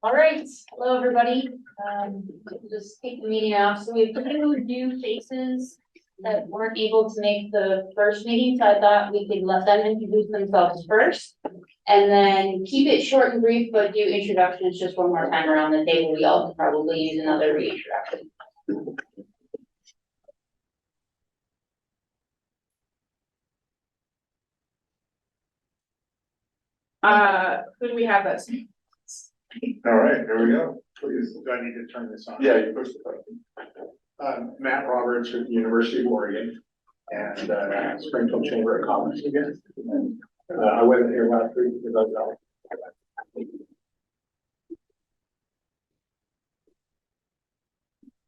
All right, hello, everybody. Just kick the meeting off. So we have two new faces that weren't able to make the first meeting, so I thought we could let them introduce themselves first. And then keep it short and brief, but do introductions just one more time around the table. We all could probably use another reintroduction. Who do we have us? All right, here we go. Please. Do I need to turn this on? Yeah, you push the button. Matt Roberts with the University of Oregon and Springfield Chamber of Commerce again. And, I wasn't here last week because I was out.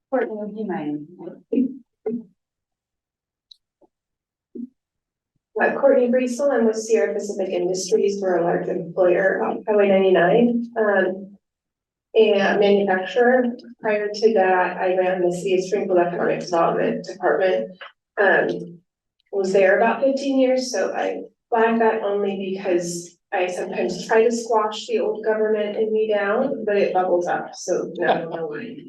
Courtney, would you mind? Courtney Briesel, I'm with Sierra Pacific Industries. We're a large employer on Highway 99 and manufacturer. Prior to that, I ran the City of Springfield Economic Development Department. Was there about 15 years, so I flag that only because I sometimes try to squash the old government in me down, but it bubbles up, so no way.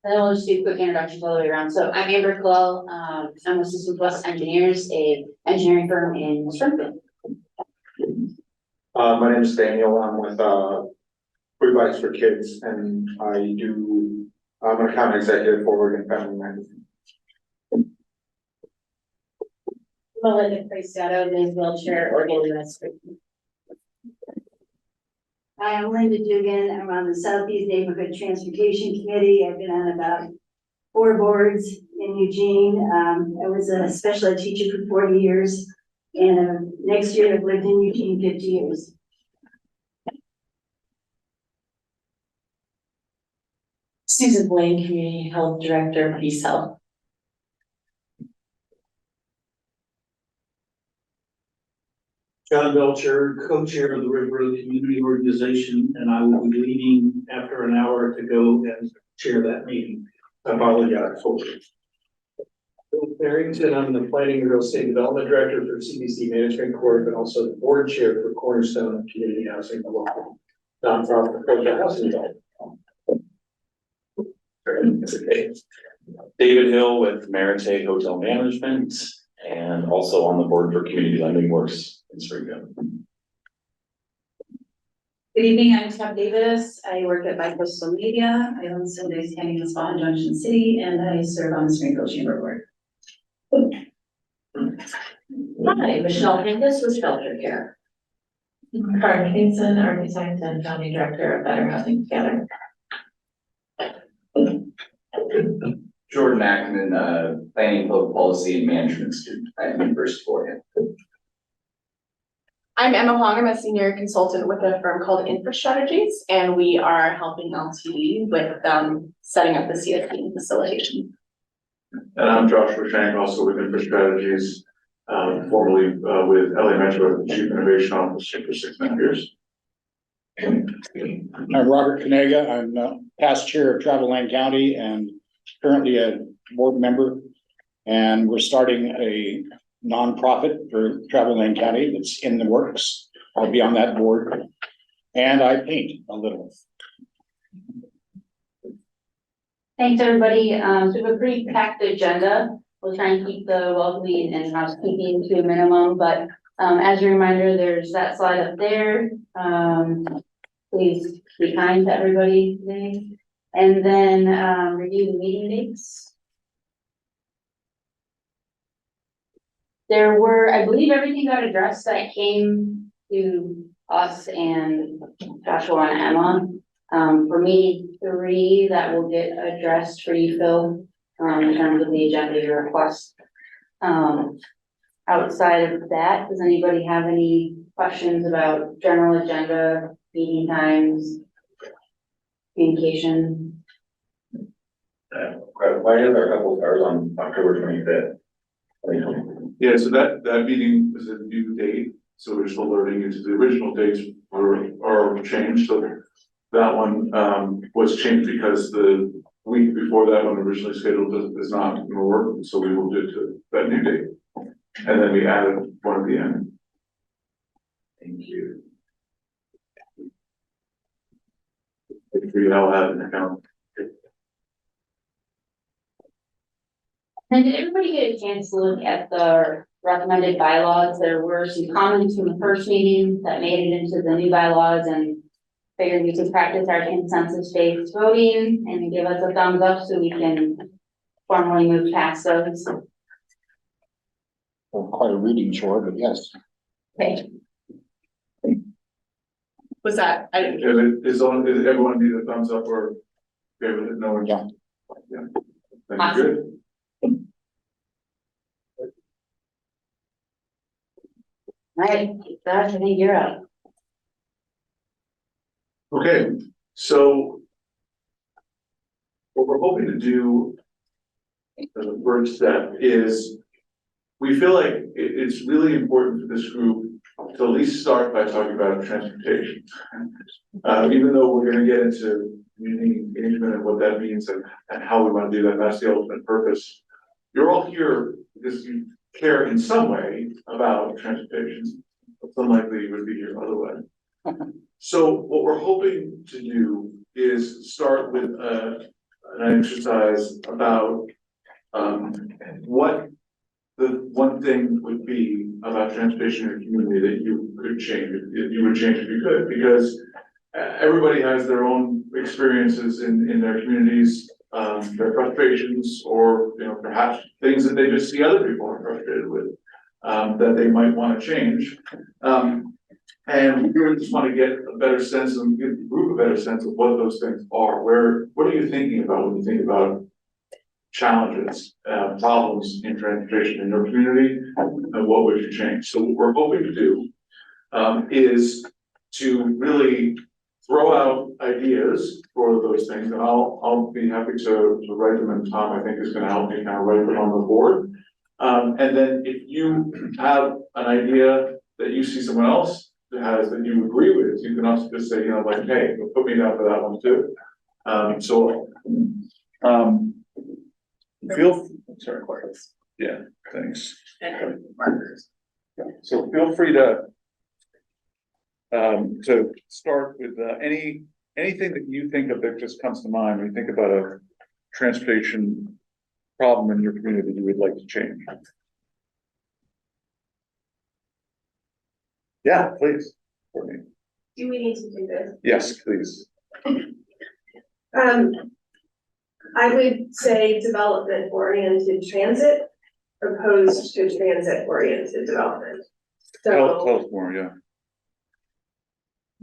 And then we'll just do quick introductions all the way around. So I'm Amber Clell. I'm with Systems West Engineers, a engineering firm in Springfield. My name is Daniel. I'm with Free Bikes for Kids, and I'm an account executive for Oregon Family Magazine. Melinda Preciado, Ms. Wheelchair, Oregon University. Hi, I'm Linda Dugan. I'm on the Southeast Neighborhood Transportation Committee. I've been on about 4 boards in Eugene. I was a special ed teacher for 40 years, and next year I've lived in Eugene 50 years. Susan Blaine, Community Health Director, Peace Health. John Belcher, co-chair of the River Road Community Organization, and I will be leaving after an hour to go and chair that meeting. I apologize for it. Bill Barrington, I'm the Planning and Real Estate Development Director for CBC Management Corp. And also the board chair for Cornerstone Community Housing, a local nonprofit affordable housing development. It's okay. David Hill with Merite Hotel Management and also on the board for Community Lending Works in Springfield. Good evening, I'm Scott Davis. I work at Bicoastal Media. I own Sunday Standing in Spot in Junction City, and I serve on the Springfield Chamber Board. Hi, Michelle Hankus with Shelter Care. Karen Kingston, Architect and Founding Director of Better Housing Together. Jordan Ackerman, Planning, Public Policy and Management student at University of Oregon. I'm Emma Huang. I'm a senior consultant with a firm called InfraStrategies, and we are helping LTE with setting up the CSP facilitation. And I'm Joshua Shank, also with InfraStrategies, formerly with LA Metro as the Chief Innovation Officer for 6.5 years. I'm Robert Kanega. I'm past chair of Travel Lane County and currently a board member. And we're starting a nonprofit for Travel Lane County that's in the works. I'll be on that board. And I paint a little. Thanks, everybody. So we have a pretty packed agenda. We'll try and keep the welcoming and housekeeping to a minimum, but as a reminder, there's that slide up there. Please be kind to everybody today. And then review the meeting dates. There were, I believe everything got addressed that came to us and Joshua and Emma. For me, 3 that will get addressed for you, Phil, in terms of the agenda your request. Outside of that, does anybody have any questions about general agenda, meeting times, communication? Why are there a couple of cars on October 25th? Yeah, so that meeting is a new date, so we're just alerting you to the original dates are changed. So that one was changed because the week before that one originally scheduled is not going to work, so we moved it to that new date. And then we added one at the end. Thank you. for you all have an account. And did everybody get a chance to look at the recommended bylaws? There were some comments from the first meeting that made it into the new bylaws and figured we could practice our consensus-based voting and give us a thumbs up so we can formally move past those. Well, quite a reading chore, but yes. Okay. Was that, I didn't. If it is on, is everyone need a thumbs up or okay with it? No one? Yeah. Yeah. Thank you. Good. All right, Josh, I think you're up. Okay, so what we're hoping to do as a first step is we feel like it's really important for this group to at least start by talking about transportation. Even though we're gonna get into community engagement and what that means and how we want to do that, that's the ultimate purpose. You're all here because you care in some way about transportation. It's unlikely you would be here otherwise. So what we're hoping to do is start with an exercise about what the one thing would be about transportation in the community that you could change, if you would change if you could, because everybody has their own experiences in their communities, their frustrations, or, you know, perhaps things that they just see other people are frustrated with, that they might want to change. And we really just want to get a better sense and give the group a better sense of what those things are. What are you thinking about when you think about challenges, problems in transportation in your community, and what would you change? So what we're hoping to do is to really throw out ideas for those things, and I'll be happy to write them, and Tom, I think, is going to help me kind of write them on the board. And then if you have an idea that you see someone else has that you agree with, you can also just say, you know, like, hey, put me down for that one too. Sorry. Yeah, thanks. So feel free to start with anything that you think of that just comes to mind when you think about a transportation problem in your community that you would like to change. Yeah, please. Courtney. Do we need to do this? Yes, please. I would say development oriented transit opposed to transit oriented development. Tell So us more, yeah.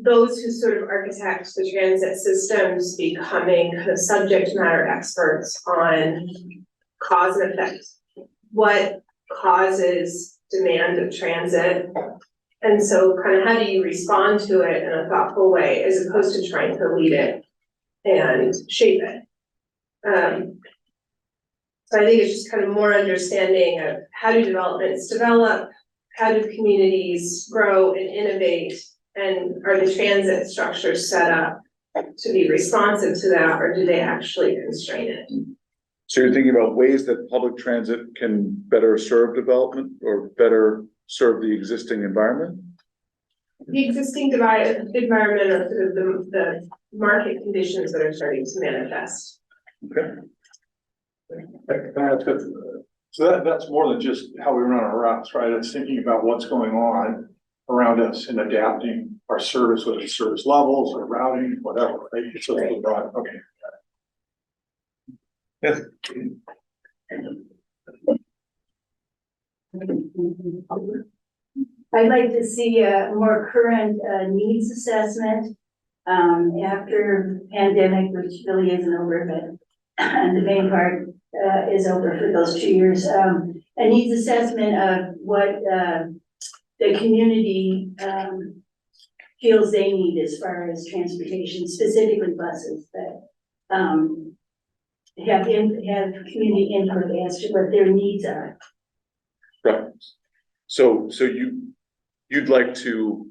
those who sort of architect the transit systems becoming kind of subject matter experts on cause and effect. What causes demand of transit? And so kind of how do you respond to it in a thoughtful way as opposed to trying to lead it and shape it? So I think it's just kind of more understanding of how do developments develop, how do communities grow and innovate, and are the transit structures set up to be responsive to that, or do they actually constrain it? So you're thinking about ways that public transit can better serve development or better serve the existing environment? The existing environment or sort of the market conditions that are starting to manifest. Okay. So that's more than just how we run our routes, right? It's thinking about what's going on around us and adapting our service, whether it's service levels or routing, whatever, right? It's a little broad, okay. Yes. I'd like to see a more current needs assessment after pandemic, which really isn't over, but the main part is over for those 2 years. A needs assessment of what the community feels they need as far as transportation, specifically buses that have community input as to what their needs are. Right. So you'd like to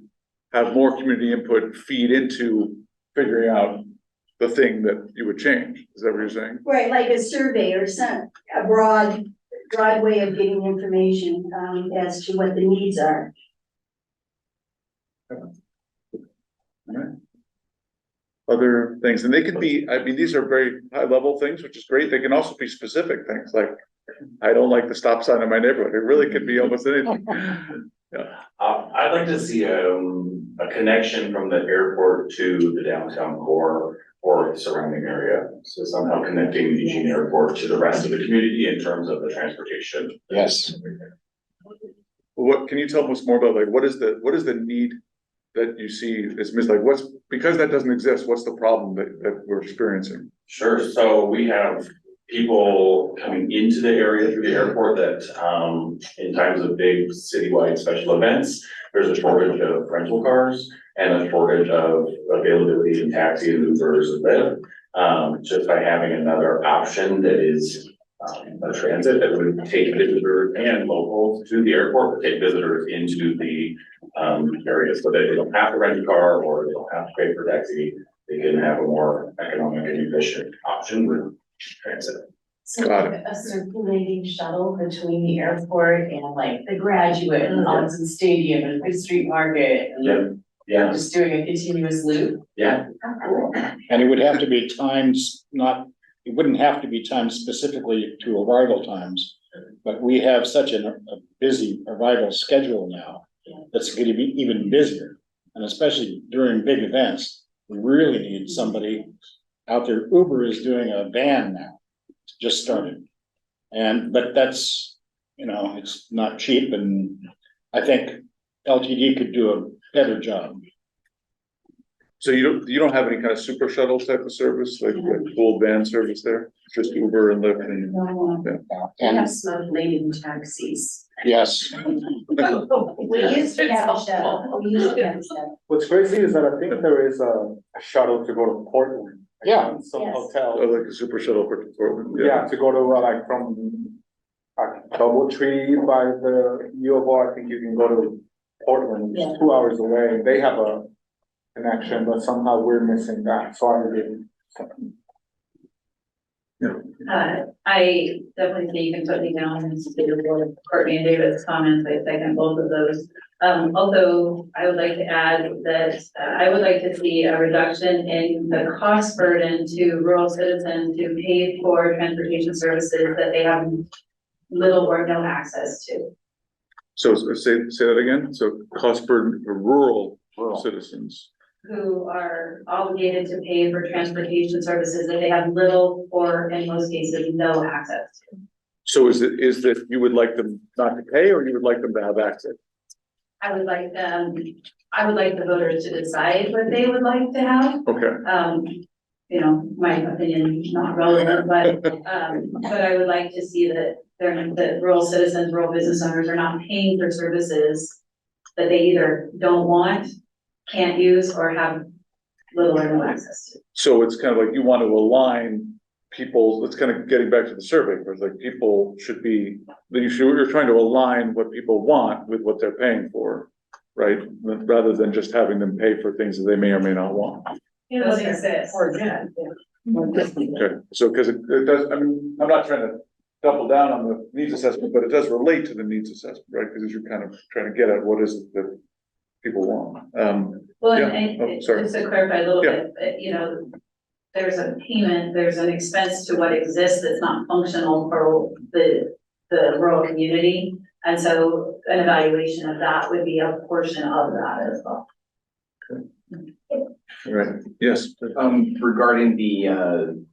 have more community input feed into figuring out the thing that you would change. Is that what you're saying? Right, like a survey or a broad way of getting information as to what the needs are. other things, and they can be, I mean, these are very high level things, which is great. They can also be specific things like, I don't like the stop sign in my neighborhood. It really could be almost anything. Yeah, I'd like to see, a connection from the airport to the downtown core or the surrounding area. So somehow connecting the Eugene Airport to the rest of the community in terms of the transportation. Yes. what, can you tell us more about, like, what is the need that you see is missed, like, because that doesn't exist, what's the problem that we're experiencing? Sure, so we have people coming into the area through the airport that, in times of big citywide special events, there's a shortage of rental cars and a shortage of availability in taxi and Ubers and Lyft. Just by having another option that is, a transit that would take visitors and locals to the airport, would take visitors into the, area so that they don't have to rent a car or they don't have to pay for taxi. They can have a more economic and efficient option with transit. So Got like a circulating shuttle between the airport and like the Graduate and Johnson Stadium and Fifth Street Market. And Yeah, just doing a continuous loop. yeah, How cool. And it would have to be times, it wouldn't have to be timed specifically to arrival times. But we have such a busy arrival schedule now, that's gonna be even busier. And especially during big events, we really need somebody out there. Uber is doing a van now, just started. But that's, it's not cheap, and I think LTD could do a better job. So you don't have any kind of super shuttle type of service, like full van service there, just Uber and Lyft and? We And have smoke laden taxis. yes, We used to have a shuttle. We used to have a shuttle. What's crazy is that I think there is a shuttle to go to Portland. Yeah. Some Yes. hotel. Oh, like a super shuttle for Portland, Yeah, to go to like from Doubletree by the U of O, I think you can go to Portland, Yeah. it's 2 hours away. They have a connection, but somehow we're missing that, so I didn't. I definitely think you can put me down and speak with Courtney and David's comments. I second both of those. Also, I would like to add that I would like to see a reduction in the cost burden to rural citizens who pay for transportation services that they have little or no access to. So say that again, so cost burden for rural citizens. Who are obligated to pay for transportation services that they have little or in most cases, no access to. So is that you would like them not to pay, or you would like them to have access? I would like the voters to decide what they would like to have. Okay, My opinion is not relevant, but I would like to see that that rural citizens, rural business owners are not paying for services that they either don't want, can't use, or have little or no access to. so it's kind of like you want to align people, it's kind of getting back to the survey, where it's like people should be, you're trying to align what people want with what they're paying for, right? Rather than just having them pay for things that they may or may not want. Those exist. Okay, so, because it does, I mean, I'm not trying to double down on the needs assessment, but it does relate to the needs assessment, right? Because you're kind of trying to get at what is it that people want. Well, Yeah. and Oh, sorry. just to clarify a little Yeah. bit, there's a payment, there's an expense to what exists that's not functional for the rural community. And so an evaluation of that would be a portion of that as well. All right, yes, Regarding the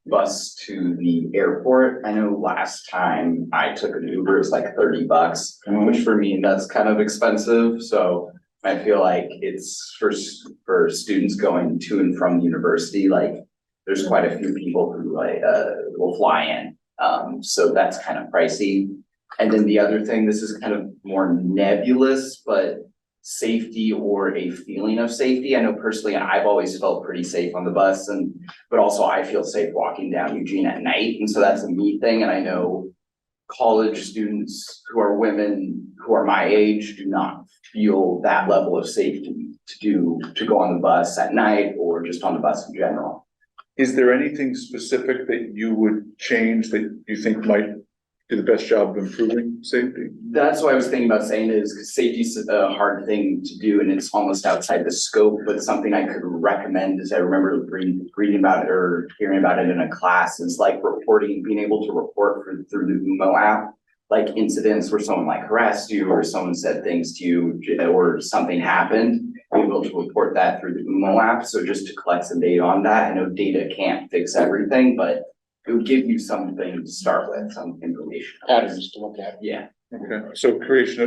bus to the airport, I know last time I took an Uber, it was like $30, which for me, that's kind of expensive, so I feel like it's for students going to and from the university, like, there's quite a few people who will fly in, so that's kind of pricey. And then the other thing, this is kind of more nebulous, but safety or a feeling of safety. I know personally, I've always felt pretty safe on the bus, but also I feel safe walking down Eugene at night. And so that's a me thing. And I know college students who are women who are my age do not feel that level of safety to go on the bus at night or just on the bus in general. is there anything specific that you would change that you think might do the best job of improving safety? That's what I was thinking about saying is, because safety is a hard thing to do and it's almost outside the scope, but something I could recommend is I remember reading about it or hearing about it in a class, is like reporting, being able to report through the UMO app, like incidents where someone like harassed you or someone said things to you or something happened, be able to report that through the UMO app. So just to collect some data on that. I know data can't fix everything, but it would give you something to start with, some information. Patterns to look at. Yeah. Okay, so creation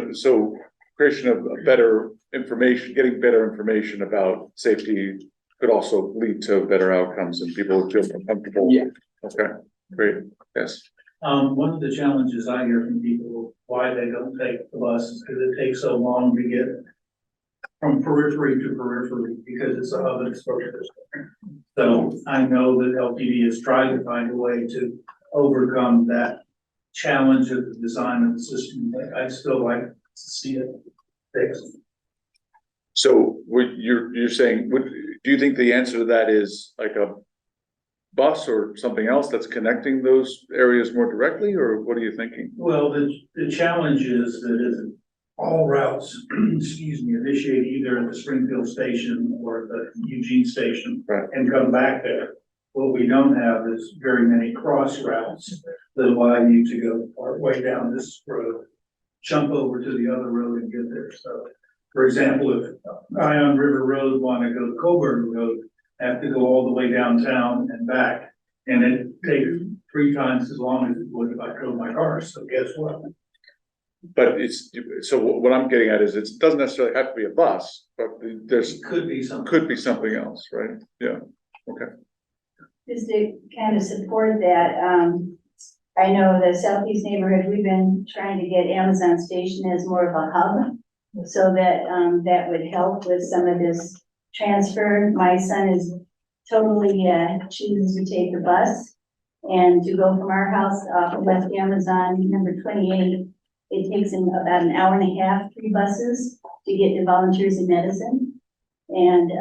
of better information, getting better information about safety could also lead to better outcomes and people would feel more comfortable. Yeah. Okay, great, yes. One of the challenges I hear from people, why they don't take the bus is because it takes so long to get from periphery to periphery because it's a hub and spoke system. So I know that LTD has tried to find a way to overcome that challenge of the design of the system, but I'd still like to see it fixed. So you're saying, do you think the answer to that is like a bus or something else that's connecting those areas more directly, or what are you thinking? Well, the challenge is that it all routes, excuse me, initiate either at the Springfield station or the Eugene station. Right. And come back there. What we don't have is very many cross routes that allow you to go part way down this road, jump over to the other road and get there. So, for example, if Ion River Road want to go to Coburn Road, have to go all the way downtown and back. And it takes 3 times as long as it would if I drove my car. So guess what? But so what I'm getting at is it doesn't necessarily have to be a bus, but there's, It could be something. could be something else, right? Yeah, okay. Just to kind of support that, I know the Southeast neighborhood, we've been trying to get Amazon Station as more of a hub. So that, that would help with some of this transfer. My son is totally, chooses to take the bus. And to go from our house off of West Amazon, number 28, it takes him about an hour and a half, 3 buses to get to Volunteers in Medicine. And,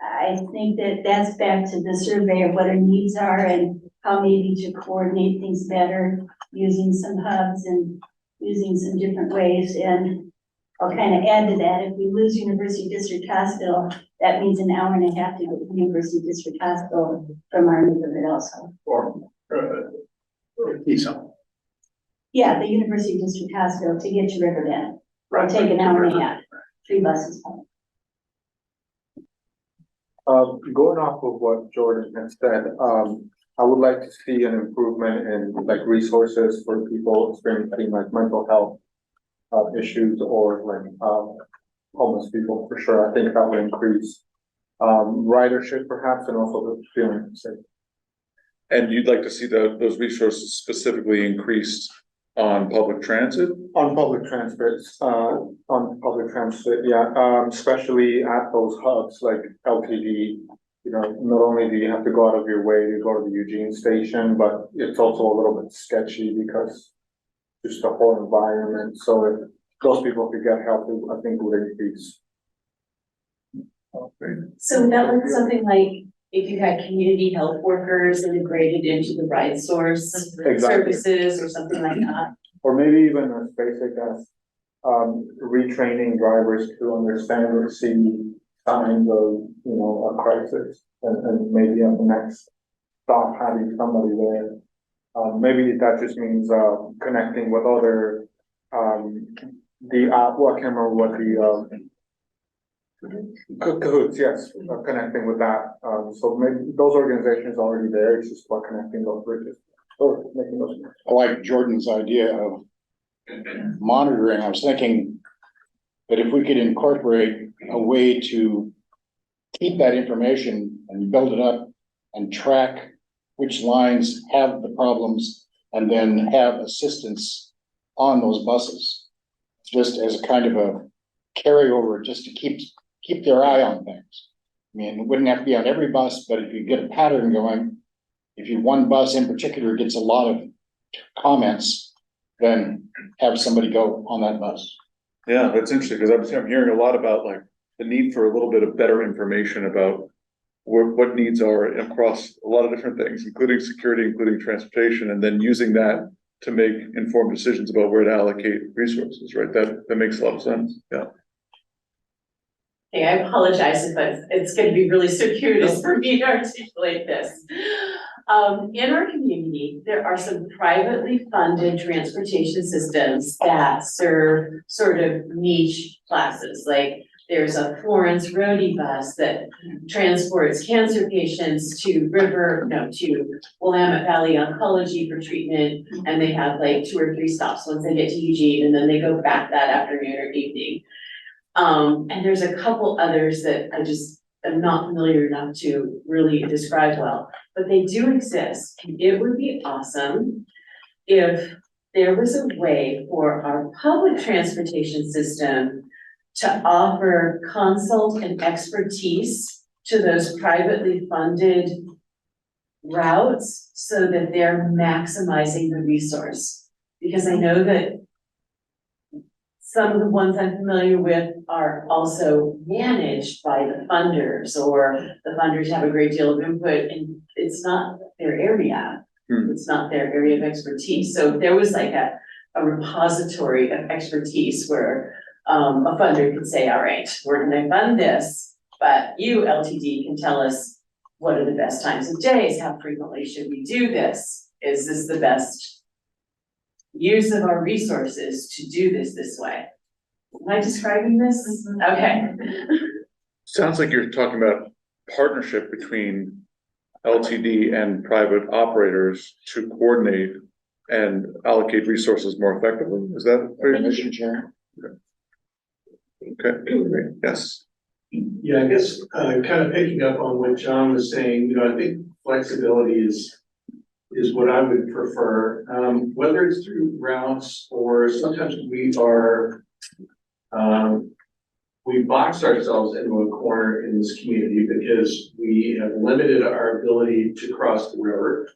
I think that that's back to the survey of what our needs are and how maybe to coordinate things better, using some hubs and using some different ways. And I'll kind of add to that, if we lose University District Hospital, that means an hour and a half to go to University District Hospital from our neighborhood also. Yeah, the University District Hospital to get to Riverbend. It'll take an hour and a half, 3 buses home. Going off of what Jordan has said, I would like to see an improvement in like resources for people experiencing like mental health issues or like homeless people for sure. I think that would increase ridership perhaps and also the feeling of safety. And you'd like to see those resources specifically increased on public transit? On public transit, yeah, especially at those hubs like LTD. You know, not only do you have to go out of your way to go to the Eugene station, but it's also a little bit sketchy because just the whole environment. So if those people could get help, I think would increase. So that was something like if you had community health workers integrated into the ride source Exactly. services or something like that. Or maybe even as basic as retraining drivers to understand or see signs of, you know, a crisis and maybe at the next stop having somebody there. Maybe that just means connecting with other well, I can't remember what the cahoots, yes, connecting with that. So maybe those organizations are already there. It's just about connecting those bridges or making those. I like Jordan's idea of monitoring. I was thinking that if we could incorporate a way to keep that information and build it up and track which lines have the problems and then have assistance on those buses, just as a kind of a carryover, just to keep their eye on things. I mean, it wouldn't have to be on every bus, but if you get a pattern going, if one bus in particular gets a lot of comments, then have somebody go on that bus. Yeah, that's interesting, because I'm hearing a lot about like the need for a little bit of better information about what needs are across a lot of different things, including security, including transportation, and then using that to make informed decisions about where to allocate resources, right? That makes a lot of sense, yeah. Hey, I apologize if it's gonna be really circuitous for me to articulate this. In our community, there are some privately funded transportation systems that serve sort of niche classes, like there's a Florence Roadie bus that transports cancer patients to Willamette Valley Oncology for treatment, and they have like 2 or 3 stops once they get to Eugene, and then they go back that afternoon or evening. And there's a couple others that I just am not familiar enough to really describe well, but they do exist. It would be awesome if there was a way for our public transportation system to offer consult and expertise to those privately funded routes so that they're maximizing the resource. Because I know that some of the ones I'm familiar with are also managed by the funders, or the funders have a great deal of input and it's not their area. It's not their area of expertise. So if there was like a repository of expertise where a funder could say, all right, we're gonna fund this, but you, LTD, can tell us what are the best times of days, how frequently should we do this? Is this the best use of our resources to do this way? Am I describing this? Okay. Sounds like you're talking about partnership between LTD and private operators to coordinate and allocate resources more effectively. Is that fair? Mr. Chair. Okay, great. Yes. Yeah, I guess, kind of picking up on what John was saying, you know, I think flexibility is what I would prefer. Whether it's through routes or sometimes we box ourselves into a corner in this community because we have limited our ability to cross the river,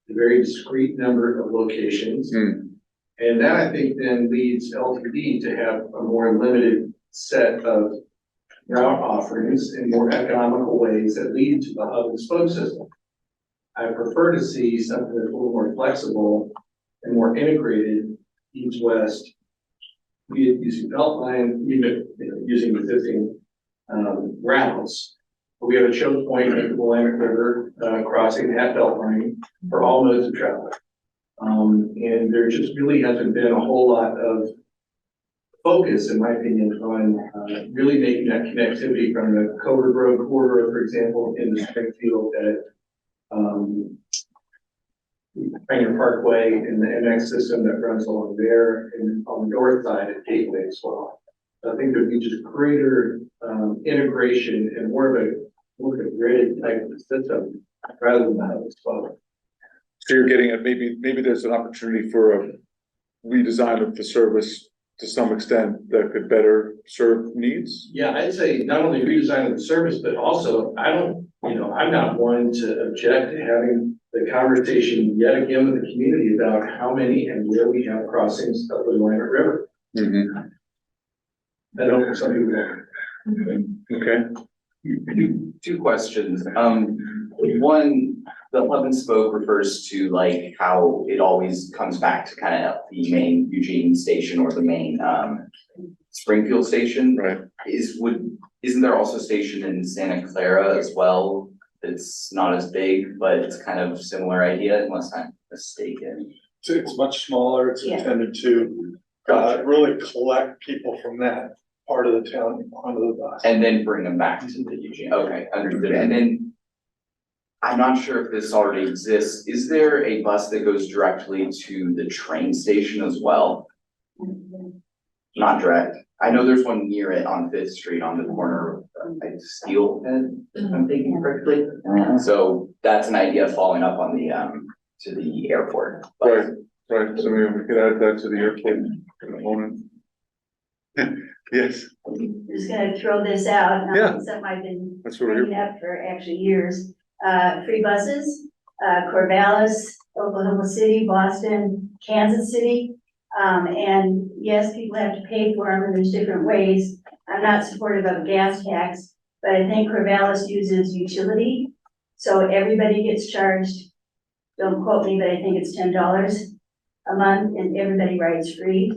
a very discrete number of locations. And that I think then leads LTD to have a more limited set of route offerings in more economical ways that lead to the hub and spoke system. I prefer to see something that's a little more flexible and more integrated east-west, be it using Beltline, even using existing routes. We have a choke point at the Willamette River crossing that Beltline for all modes of travel. And there just really hasn't been a whole lot of focus, in my opinion, on really making that connectivity from the Covert Road corridor, for example, into Springfield at Pioneer Parkway and the MX system that runs along there, and on the north side at Gateway as well. I think there'd be just greater integration and more of a grid type of system rather than that as well. So you're getting at maybe there's an opportunity for a redesign of the service to some extent that could better serve needs? Yeah, I'd say not only redesign of the service, but also I'm not one to object to having the conversation yet again with the community about how many and where we have crossings of the Willamette River. I don't know some people. Okay. Two questions. One, the hub and spoke refers to like how it always comes back to kind of the main Eugene station or the main Springfield station. Right. Isn't there also a station in Santa Clara as well? It's not as big, but it's kind of similar idea, unless I'm mistaken. It's much smaller. It's Yeah. intended to really collect people from that part of the town onto the bus. And then bring them back to the Eugene. Okay, understood. And then I'm not sure if this already exists. Is there a bus that goes directly to the train station as well? Not direct. I know there's one near it on 5th Street on the corner of Steelhead, if I'm thinking correctly. So that's an idea following up on the to the airport. Right. So maybe we could add that to the airport component. Yes. I'm just gonna throw this out, Yeah. something I've been That's what we're bringing up for actually years. Free buses, Corvallis, Oklahoma City, Boston, Kansas City. And yes, people have to pay for them and there's different ways. I'm not supportive of a gas tax, but I think Corvallis uses utility. So everybody gets charged, don't quote me, but I think it's $10. a month and everybody rides free.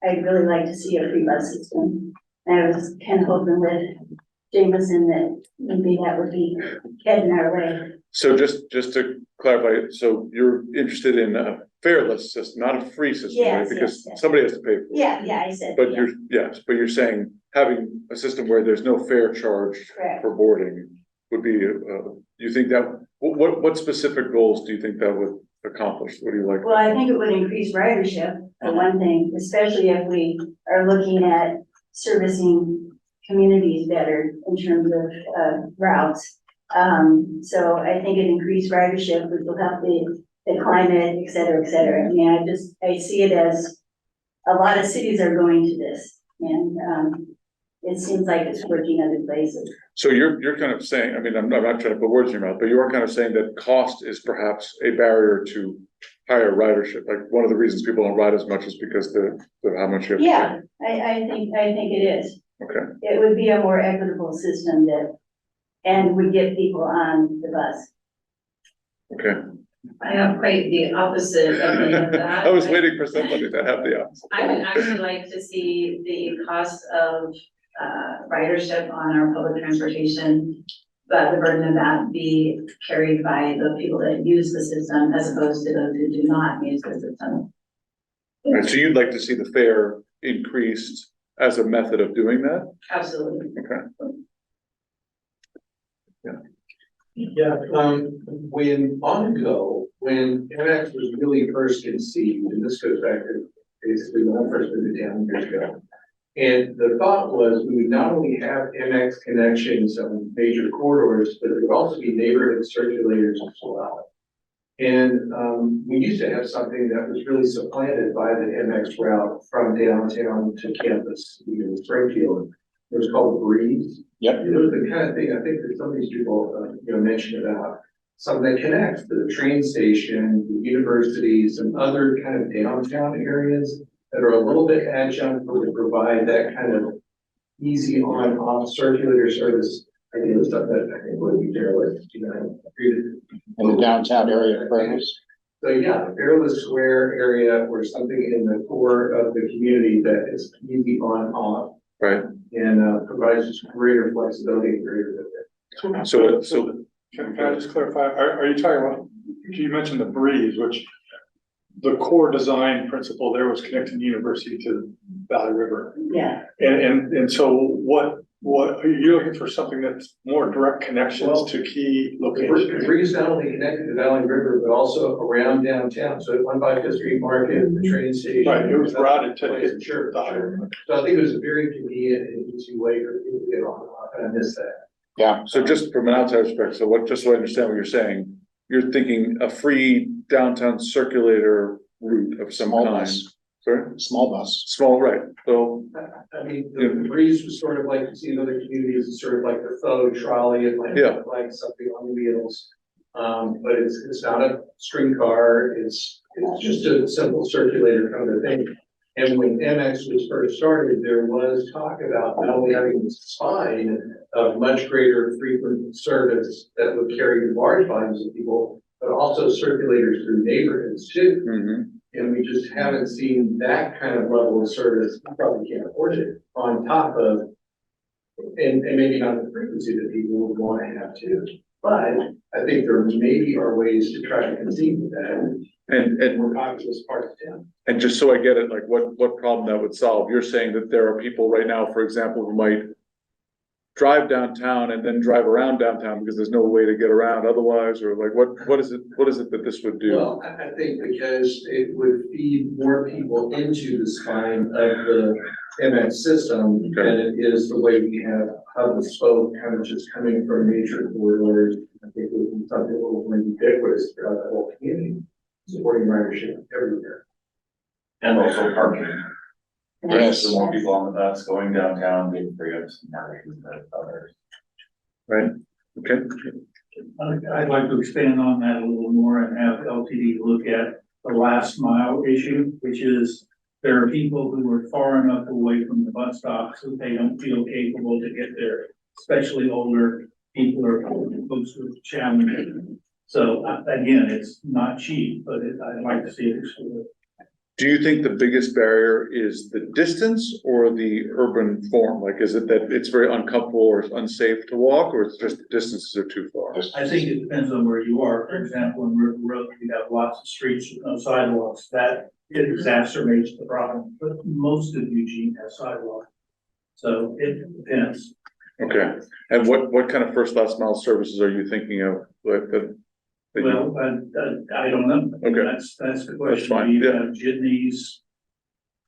I'd really like to see a free bus system. And I was kind of hoping with Jameson that maybe that would be heading our way. So just to clarify, so you're interested in a fareless system, not a free system, right? Yes, Because yes. somebody has to pay for it. Yeah, I said. But yeah, you're saying having a system where there's no fare charge correct. for boarding would be, you think that, what specific goals do you think that would accomplish? What do you like? Well, I think it would increase ridership for one thing, especially if we are looking at servicing communities better in terms of routes. So I think it increased ridership, which will help the climate, et cetera, et cetera. I mean, I see it as a lot of cities are going to this, and it seems like it's working other places. So you're kind of saying, I mean, I'm not trying to put words in your mouth, but you are kind of saying that cost is perhaps a barrier to higher ridership. Like one of the reasons people don't ride as much is because of how much you have to pay. Yeah, I think it is. Okay. It would be a more equitable system and would get people on the bus. Okay. I have quite the opposite of that. I was waiting for somebody to have the opposite. I would actually like to see the cost of ridership on our public transportation, but the burden of that be carried by the people that use the system as opposed to those who do not use the system. And so you'd like to see the fare increased as a method of doing that? Absolutely. Okay. Yeah, when when MX was really first conceived, and this goes back to basically when I first moved to town years ago. And the thought was we would not only have MX connections on major corridors, but there would also be neighborhood circulators as well. And we used to have something that was really supplanted by the MX route from downtown to campus, in Springfield. It was called Breeze. Yep. It was the kind of thing I think that some of these people, mentioned about something that connects the train station, the universities, and other kind of downtown areas that are a little bit adjunct to provide that kind of easy on off circulator service. I think it was something that I think would be fairly, In the downtown area of Fairless. So yeah, Fairless Square area or something in the core of the community that is easy on off. Right. And provides just greater flexibility and greater. So Can I just clarify, are you talking about, you mentioned the Breeze, which the core design principle there was connecting the university to Valley River. Yeah. And so what are you looking for, something that's more direct connections to key The locations? Breeze not only connected to Valley River, but also around downtown. So it went by Fifth Street Market, the train station. Right, it was routed to hit. Sure. So I think it was a very convenient and easy way for people to get on, and I miss that. yeah, so just from an outside perspective, just so I understand what you're saying, you're thinking a free downtown circulator route of some Small kind. bus. Sorry? Small bus. Small, right, so, I mean, the Breeze was sort of like, you see in other communities, it's sort of like the faux trolley, it might Yeah. look like something on wheels. But it's not a streetcar, it's just a simple circulator kind of thing. And when MX was first started, there was talk about not only having this spine of much greater frequent service that would carry large volumes of people, but also circulators through neighborhoods too. mhm. And we just haven't seen that kind of level of service, we probably can't afford it, on top of, and maybe not the frequency that people would want to have too. But I think there maybe are ways to try to conceive of that And more populous parts of town. And just so I get it, like what problem that would solve, you're saying that there are people right now, for example, who might drive downtown and then drive around downtown because there's no way to get around otherwise, or like, what is it that this would do? Well, I think because it would feed more people into the spine of the MX system than it is the way we have hub and spoke kind of just coming from major corridors. I think it would be something that will be ubiquitous throughout the whole community, supporting ridership everywhere. And also parking. Yes. The more people on the bus going downtown, they free up some parking than others. Right, okay, I'd like to expand on that a little more and have LTD look at the last mile issue, which is there are people who are far enough away from the bus stops that they don't feel capable to get there, especially older people are folks with challenges. So again, it's not cheap, but I'd like to see it explored. do you think the biggest barrier is the distance or the urban form? Like, is it that it's very uncomfortable or unsafe to walk, or it's just the distances are too far? I think it depends on where you are. For example, in River Road, we have lots of streets with no sidewalks. That it exacerbates the problem, but most of Eugene has sidewalks. So it depends. Okay, and what kind of first last mile services are you thinking of, like the? Well, I don't know. Okay. That's the question. fine, We yeah. have jitneys.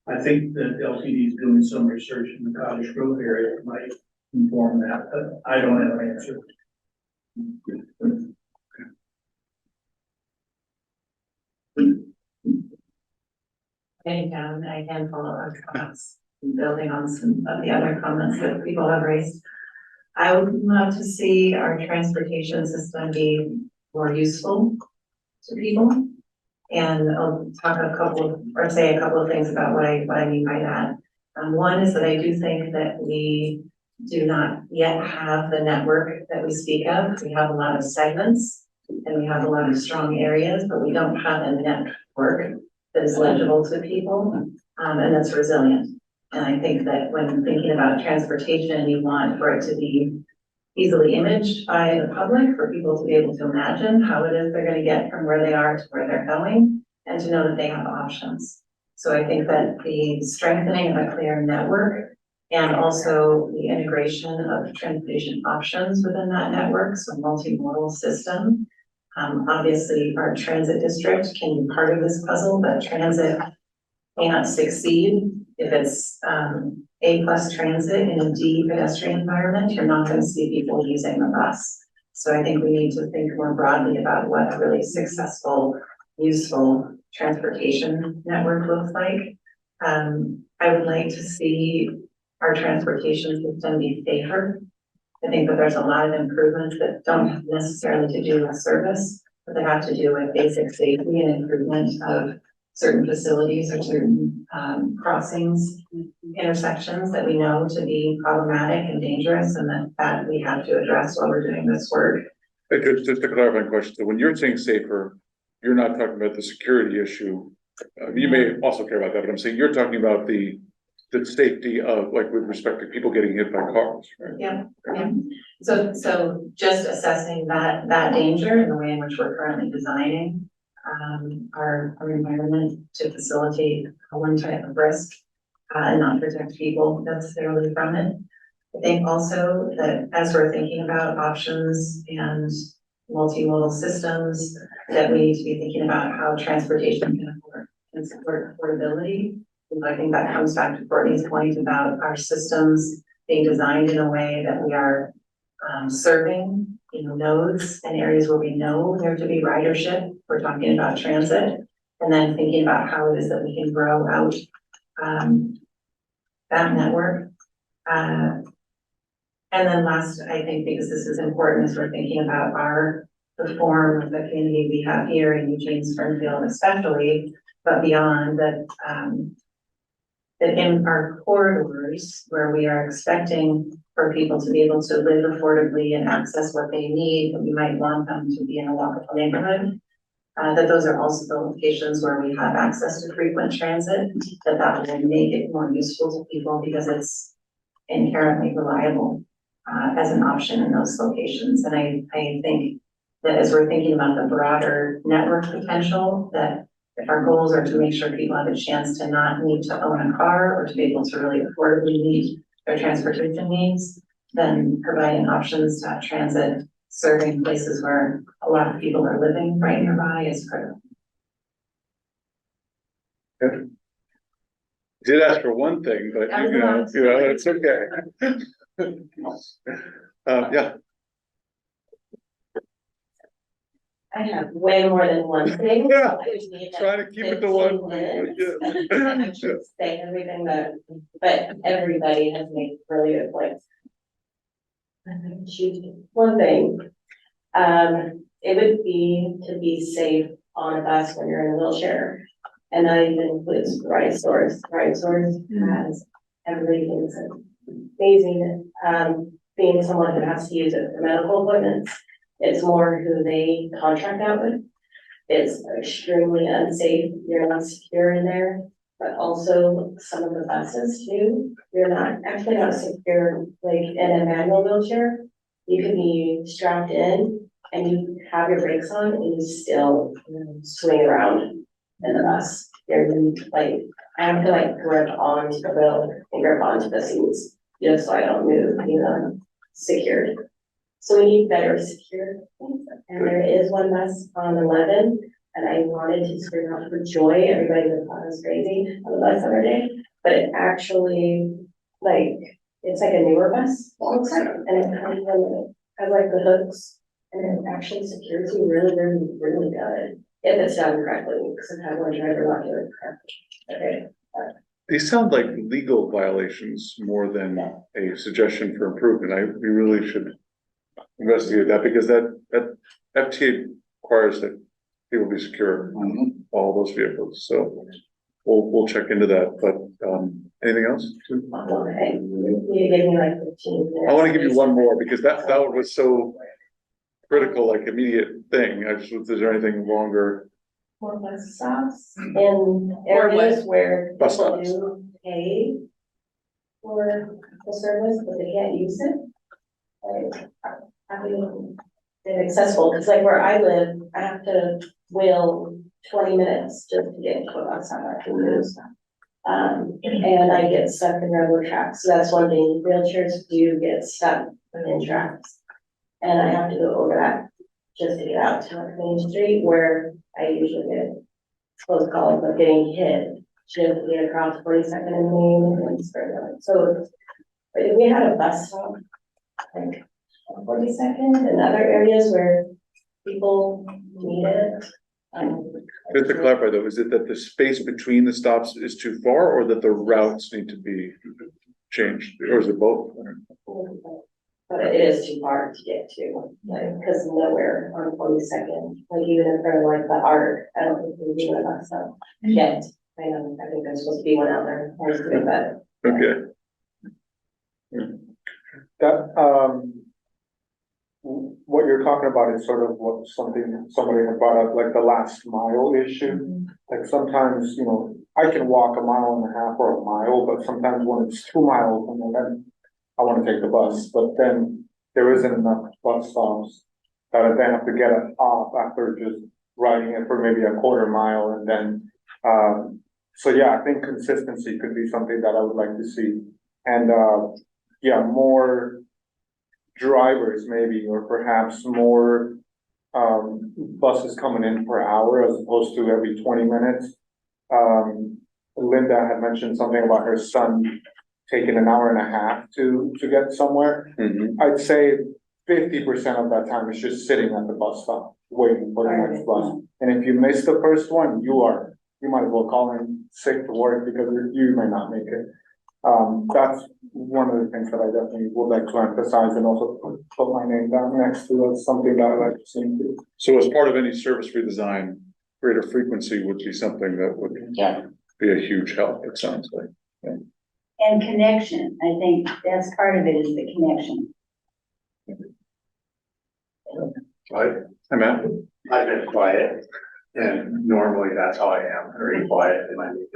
I think that LTD is doing some research in the Cottage Grove area that might inform that, but I don't have an answer. I can follow our comments, building on some of the other comments that people have raised. I would love to see our transportation system be more useful to people. And I'll talk say a couple of things about what I mean by that. One is that I do think that we do not yet have the network that we speak of. We have a lot of segments and we have a lot of strong areas, but we don't have a network that is legible to people, and that's resilient. And I think that when thinking about transportation, you want for it to be easily imaged by the public, for people to be able to imagine how it is they're going to get from where they are to where they're going, and to know that they have options. So I think that the strengthening of a clear network and also the integration of transportation options within that network, so multimodal system. Obviously, our transit district can be part of this puzzle, but transit cannot succeed if it's A+ transit in a D pedestrian environment. You're not going to see people using the bus. So I think we need to think more broadly about what a really successful, useful transportation network looks like. I would like to see our transportation system be safer. I think that there's a lot of improvements that don't have necessarily to do with service, but they have to do with basic safety and improvement of certain facilities or certain crossings, intersections that we know to be problematic and dangerous, and that we have to address while we're doing this work. Just a clarifying question, so when you're saying safer, you're not talking about the security issue. You may also care about that, but I'm saying you're talking about the safety of, like, with respect to people getting hit by cars, right? Yeah. So just assessing that danger in the way in which we're currently designing our environment to facilitate one type of risk and not protect people necessarily from it. I think also that as we're thinking about options and multimodal systems, that we need to be thinking about how transportation can support affordability. And I think that comes back to Courtney's point about our systems being designed in a way that we are serving, nodes and areas where we know there to be ridership. We're talking about transit, and then thinking about how it is that we can grow out that network. And then last, I think, because this is important as we're thinking about the form of the community we have here in Eugene, Springfield especially, but beyond that, that in our corridors where we are expecting for people to be able to live affordably and access what they need, but we might want them to be in a walkable neighborhood, that those are also the locations where we have access to frequent transit, that will make it more useful to people because it's inherently reliable as an option in those locations. And I think that as we're thinking about the broader network potential, that if our goals are to make sure people have a chance to not need to own a car or to be able to really affordably meet their transportation needs, then providing options to have transit serving places where a lot of people are living right nearby is critical. Good. Did ask for one thing, but it's okay. Yeah. I have way more than one thing. Yeah, I just need like trying to keep it to one. 15 minutes. Yeah. And I should say everything but everybody has made really good points. I'm gonna choose one thing. It would be to be safe on a bus when you're in a wheelchair. And that even includes ride stores. Ride stores has everything is amazing. Being someone who has to use it for medical appointments, it's more who they contract out with. it's extremely unsafe, you're not secure in there. But also some of the buses too, you're actually not secure, like in a manual wheelchair. You can be strapped in and you have your brakes on and you still swing around in the bus. You're like, I have to like grip onto the wheel and grip onto the seats, just so I don't move, secured. So we need better secure things. And there is one bus on 11, and I wanted to scream out for joy. Everybody would thought I was crazy on the bus the other day, but it actually, like, it's like a newer bus, it looks like, and it comes with, has like the hooks, and it actually secures you really, really, really good. If it's done correctly, because I've had one driver not do it correctly. Okay. These sound like legal violations more than a suggestion for improvement. We really should investigate that, because that FTA requires that people be secure on all those vehicles, so we'll check into that, but, anything else? Okay, you gave me like 15 minutes. I wanna give you one more, because that was so critical, like immediate thing. Is there anything longer? More bus stops in areas where Bus people stops. do pay for the service, but they can't use it. Like, I mean, they're accessible, because like where I live, I have to wheel 20 minutes just to get to a bus stop I can use. And I get stuck in railroad tracks, so that's one thing, wheelchairs do get stuck in tracks. And I have to go over that just to get out to Main Street, where I usually get close calls of getting hit, just to get across 42nd and Main and Springfield. So, but if we had a bus stop, like on 42nd and other areas where people need it. Just to clarify though, is it that the space between the stops is too far, or that the routes need to be changed, or is it both? But it is too far to get to, like, because nowhere on 42nd, like even in front of like the art, I don't think we do a bus stop yet. I know, I think there's supposed to be one out there, but Okay. That, what you're talking about is sort of what somebody had brought up, like the last mile issue. Like sometimes, I can walk a mile and a half or a mile, but sometimes when it's 2 miles, and then I want to take the bus, but then there isn't enough bus stops that I then have to get off after just riding it for maybe a quarter mile, and then, so yeah, I think consistency could be something that I would like to see. And, yeah, more drivers maybe, or perhaps more buses coming in per hour as opposed to every 20 minutes. Linda had mentioned something about her son taking an hour and a half to get somewhere. I'd say 50% of that time is just sitting at the bus stop waiting for the next bus. And if you miss the first one, you might as well call in sick to work, because you may not make it. That's one of the things that I definitely would like to emphasize, and also put my name down next to as something that I'd like to see too. So as part of any service redesign, greater frequency would be something that would be a huge help, it sounds like. Yeah. And connection, I think that's part of it, is the connection. Hi, Matt. I've been quiet, and normally that's how I am, very quiet in my meetings.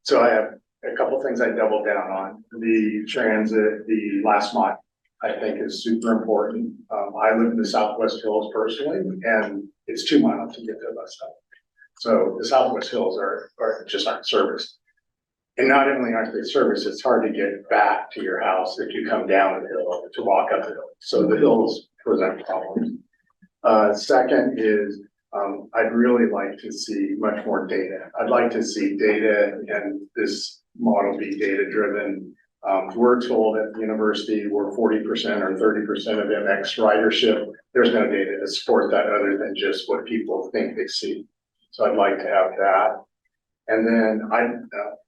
So I have a couple things I doubled down on. The transit, the last mile, I think is super important. I live in the Southwest Hills personally, and it's 2 miles to get to a bus stop. So the Southwest Hills are just aren't serviced. And not only aren't they serviced, it's hard to get back to your house if you come down the hill to walk up the hill. So the hills present problems. Second is, I'd really like to see much more data. I'd like to see data, and this model be data driven. We're told at the university we're 40% or 30% of MX ridership. There's no data to support that other than just what people think they see. So I'd like to have that. And then I'd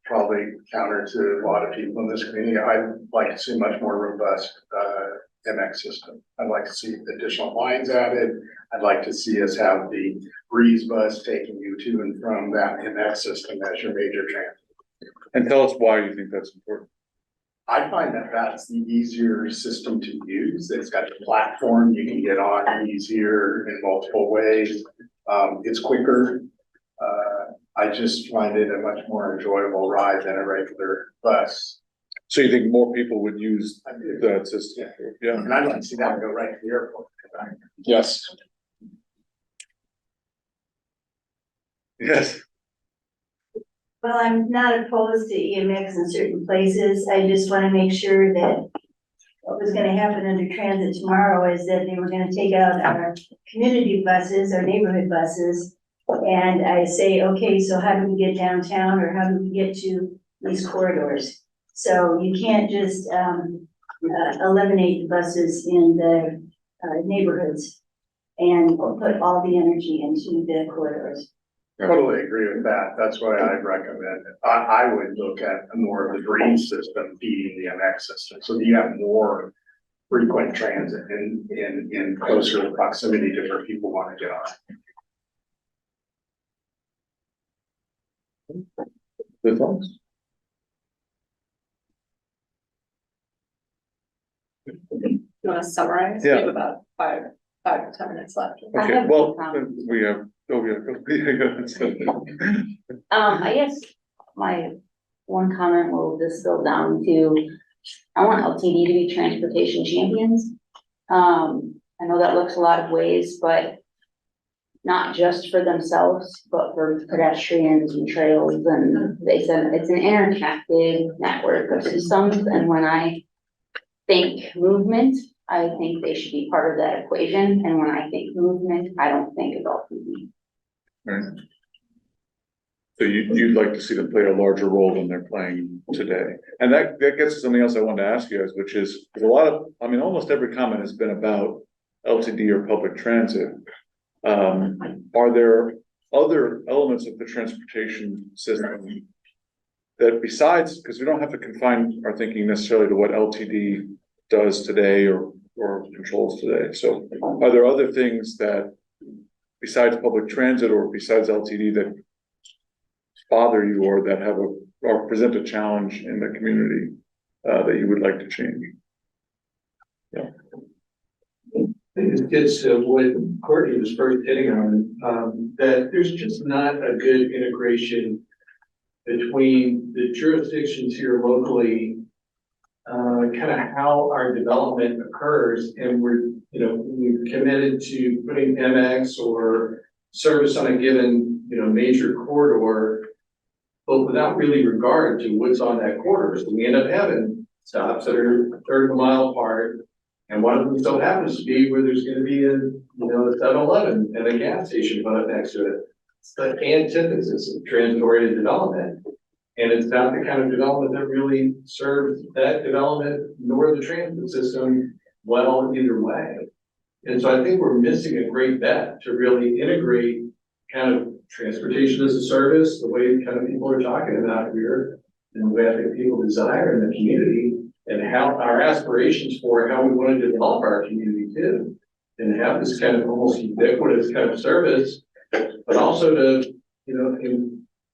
probably counter to a lot of people in this community, I'd like to see a much more robust MX system. I'd like to see additional lines added. I'd like to see us have the Breeze bus taking you to and from that MX system as your major transit. And tell us why you think that's important. I find that that's the easier system to use. It's got a platform you can get on easier in multiple ways. It's quicker. I just find it a much more enjoyable ride than a regular bus. So you think more people would use I do. that system? Yeah. And I'd like to see that go right to the airport. Yes. Yes. Well, I'm not opposed to EMX in certain places. I just want to make sure that what was gonna happen under transit tomorrow is that they were gonna take out our community buses, our neighborhood buses. And I say, okay, so how do we get downtown, or how do we get to these corridors? So you can't just eliminate the buses in the neighborhoods and put all the energy into the corridors. Totally agree with that. That's why I'd recommend it. I would look at more of the green system feeding the MX system, so that you have more frequent transit in closer proximity to where people want to get on. Good thoughts? You wanna summarize? Yeah. We have about 5 to 10 minutes left. I Okay, have well, a comment. we have, oh, yeah. I guess my one comment will distill down to, I want LTD to be transportation champions. I know that looks a lot of ways, but not just for themselves, but for pedestrians and trails, and they said it's an interconnected network of systems, and when I think movement, I think they should be part of that equation, and when I think movement, I don't think about LTD. Right. So you'd like to see them play a larger role than they're playing today. And that gets to something else I wanted to ask you guys, which is, there's a lot of, I mean, almost every comment has been about LTD or public transit. Are there other elements of the transportation system that besides, because we don't have to confine our thinking necessarily to what LTD does today or controls today. So are there other things that besides public transit or besides LTD that bother you or that have or present a challenge in the community that you would like to change? Yeah. I think it gets to what Courtney was first hitting on, that there's just not a good integration between the jurisdictions here locally, kind of how our development occurs, and we've committed to putting MX or service on a given, major corridor, but without really regard to what's on that corridor. So we end up having stops that are a third of a mile apart, and one of them still happens to be where there's gonna be a 7-Eleven and a gas station put up next to it. It's the antithesis of transit-oriented development. And it's not the kind of development that really serves that development nor the transit system well either way. And so I think we're missing a great bet to really integrate kind of transportation as a service, the way kind of people are talking about here, and the way I think people desire in the community, and how our aspirations for how we want to develop our community too, and have this kind of almost ubiquitous kind of service, but also to,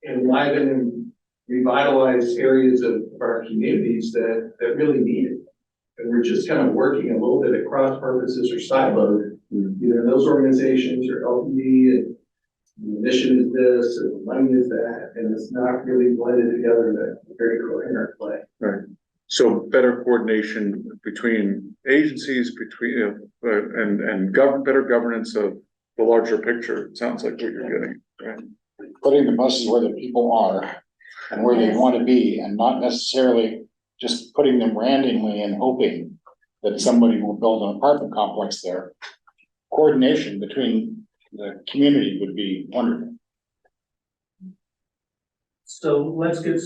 enliven and revitalize areas of our communities that really need it. And we're just kind of working a little bit at cross purposes or siloed, either those organizations or LPD, and the mission is this, and the money is that, and it's not really blended together in a very coherent way. Right. So better coordination between agencies, better governance of the larger picture. It sounds like what you're getting, right? Putting the buses where the people are and where they want to be, and not necessarily just putting them randomly and hoping that somebody will build an apartment complex there. Coordination between the community would be wonderful. So let's get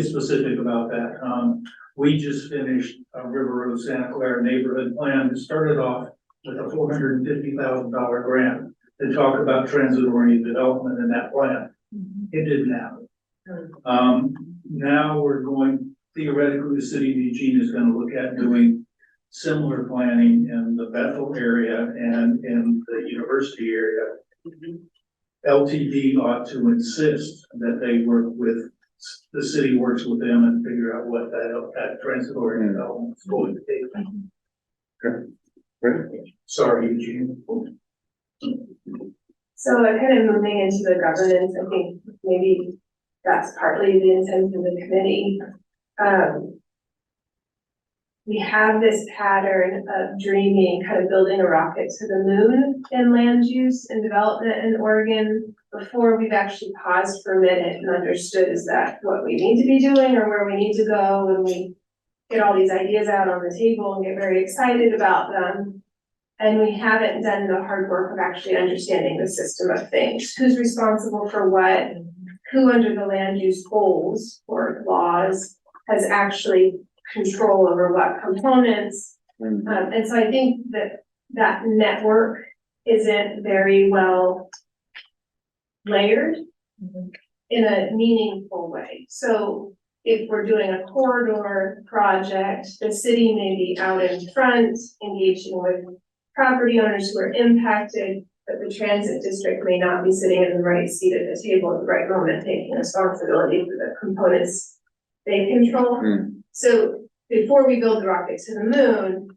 specific about that. We just finished a River Road Santa Clara neighborhood plan that started off with a $450,000 grant to talk about transit-oriented development in that plan. It didn't happen. Now we're going, theoretically, the city of Eugene is going to look at doing similar planning in the Bethel area and in the university area. LTD ought to insist that they work with the city works with them and figure out what that transitory development is going to take. Sorry, Eugene. So kind of moving into the governance, I think maybe that's partly the intent of the committee. We have this pattern of dreaming, kind of building a rocket to the moon in land use and development in Oregon before we've actually paused for a minute and understood, is that what we need to be doing or where we need to go when we get all these ideas out on the table and get very excited about them. And we haven't done the hard work of actually understanding the system of things. Who's responsible for what? Who under the land use goals or laws has actually control over what components? And so I think that network isn't very well layered in a meaningful way. So if we're doing a corridor project, the city may be out in front engaging with property owners who are impacted, but the transit district may not be sitting in the right seat at the table at the right moment, taking responsibility for the components they control. So before we build the rocket to the moon,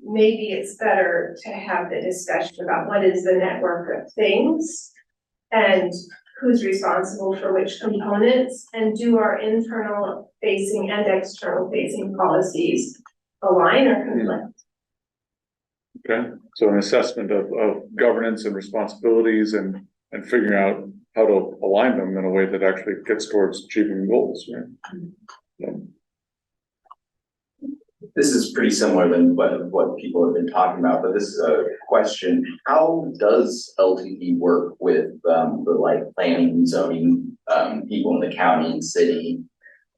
maybe it's better to have the discussion about what is the network of things and who's responsible for which components, and do our internal facing and external facing policies align or conflict? Okay, so an assessment of governance and responsibilities and figuring out how to align them in a way that actually gets towards achieving goals, right? Yeah. This is pretty similar than what people have been talking about, but this is a question. How does LTD work with the like planning and zoning people in the county and city,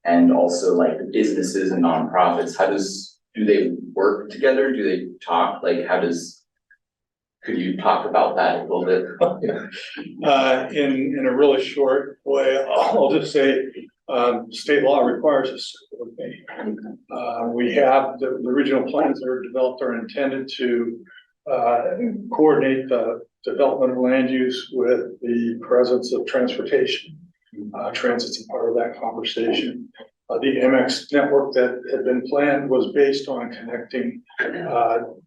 and also like the businesses and nonprofits? Do they work together? Do they talk? Like, could you talk about that a little bit? In a really short way, I'll just say, state law requires us to coordinate. We have the regional plans that are developed are intended to coordinate the development of land use with the presence of transportation. Transit's a part of that conversation. The MX network that had been planned was based on connecting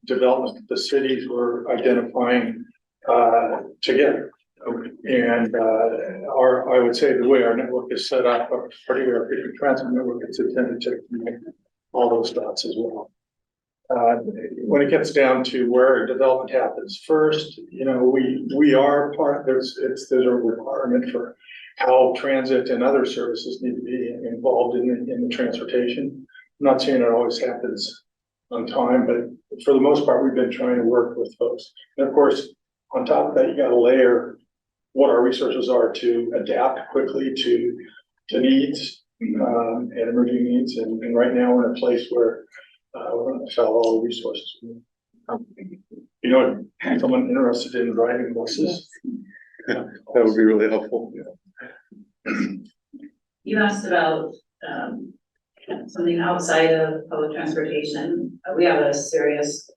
development that the cities were identifying together. And I would say the way our network is set up, particularly our frequent transit network, it's intended to connect all those dots as well. When it gets down to where development happens first, you know, we are part, there's a requirement for how transit and other services need to be involved in the transportation. I'm not saying it always happens on time, but for the most part, we've been trying to work with folks. And of course, on top of that, you got to layer what our resources are to adapt quickly to needs and emerging needs. And right now we're in a place where we're going to sell all the resources. You know, someone interested in driving buses. That would be really helpful. You asked about something outside of public transportation. We have a serious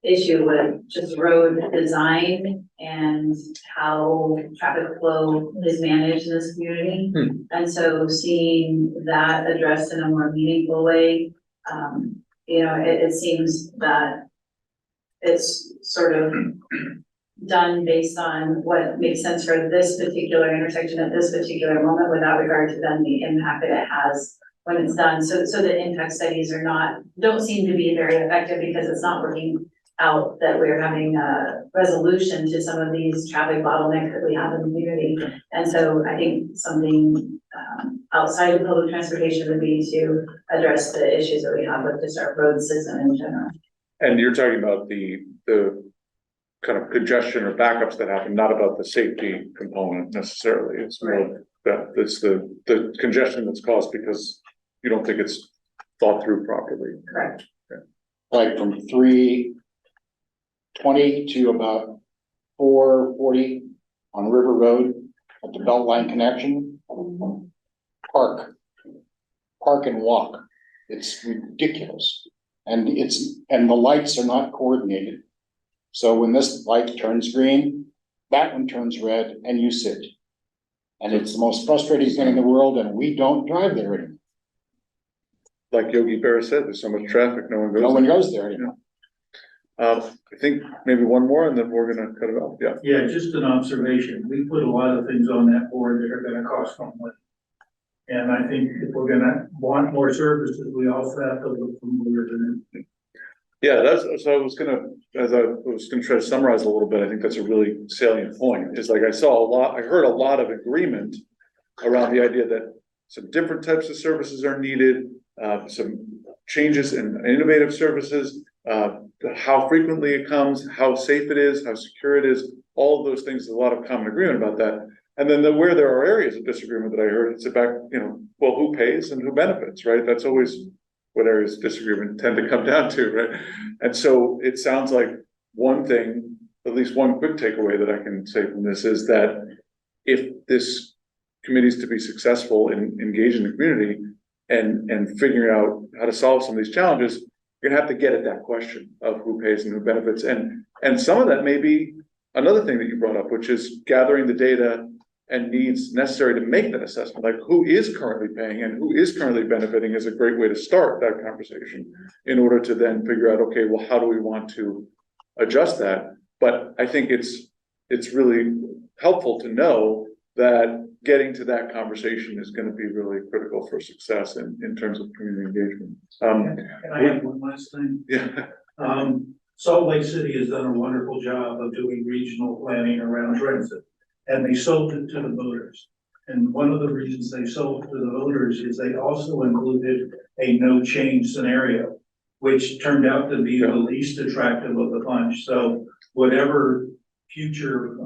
issue with just road design and how traffic flow is managed in this community. And so seeing that addressed in a more meaningful way, you know, it seems that it's sort of done based on what makes sense for this particular intersection at this particular moment without regard to then the impact that it has when it's done. So the impact studies don't seem to be very effective because it's not working out that we're having a resolution to some of these traffic bottlenecks that we have in the community. And so I think something outside of public transportation would be to address the issues that we have with just our road system in general. And you're talking about the kind of congestion or backups that happen, not about the safety component necessarily. It's more that it's the congestion that's caused because you don't think it's thought through properly. Correct. Like from 320 to about 440 on River Road at the Beltline connection. Park and walk. It's ridiculous. And the lights are not coordinated. So when this light turns green, that one turns red and you sit. And it's the most frustrating thing in the world, and we don't drive there anymore. Like Yogi Berra said, there's so much traffic, no one goes. No one goes there anymore. I think maybe one more and then we're gonna cut it off, yeah. Yeah, just an observation. We put a lot of things on that board that are gonna cost more money. And I think if we're gonna want more services, we also have to look for more than. Yeah, so I was gonna try to summarize a little bit. I think that's a really salient point. Is like I heard a lot of agreement around the idea that some different types of services are needed, some changes in innovative services, how frequently it comes, how safe it is, how secure it is, all of those things, a lot of common agreement about that. And then where there are areas of disagreement that I heard, it's about, well, who pays and who benefits, right? That's always what areas of disagreement tend to come down to, right? And so it sounds like one thing, at least one quick takeaway that I can say from this is that if this committee is to be successful in engaging the community and figuring out how to solve some of these challenges, you're gonna have to get at that question of who pays and who benefits. And some of that may be another thing that you brought up, which is gathering the data and needs necessary to make that assessment, like who is currently paying and who is currently benefiting is a great way to start that conversation in order to then figure out, okay, well, how do we want to adjust that? But I think it's really helpful to know that getting to that conversation is going to be really critical for success in terms of community engagement. Can I have one last thing? Yeah. Salt Lake City has done a wonderful job of doing regional planning around transit. And they sold it to the voters. And one of the reasons they sold it to the voters is they also included a no change scenario, which turned out to be the least attractive of the bunch. So whatever future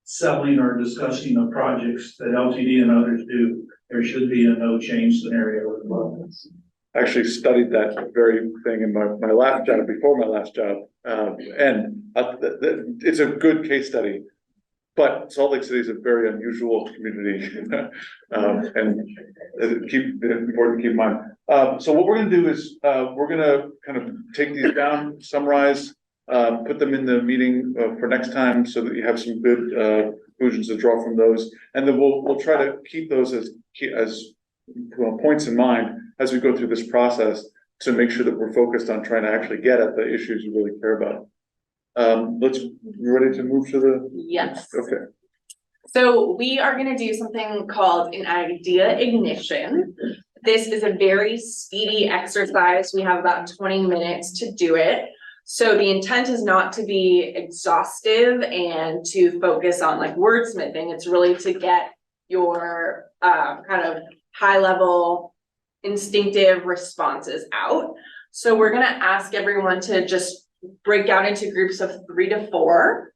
selling or discussing of projects that LTD and others do, there should be a no change scenario as well. I actually studied that very thing in my last job, before my last job. It's a good case study. But Salt Lake City is a very unusual community, and important to keep in mind. So what we're going to do is we're going to kind of take these down, summarize, put them in the meeting for next time, so that you have some good conclusions to draw from those, and then we'll try to keep those as points in mind as we go through this process to make sure that we're focused on trying to actually get at the issues you really care about. You ready to move to the? Yes. Okay. So we are gonna do something called an idea ignition. This is a very speedy exercise. We have about 20 minutes to do it. So the intent is not to be exhaustive and to focus on like wordsmithing. It's really to get your kind of high level instinctive responses out. So we're gonna ask everyone to just break out into groups of 3 to 4.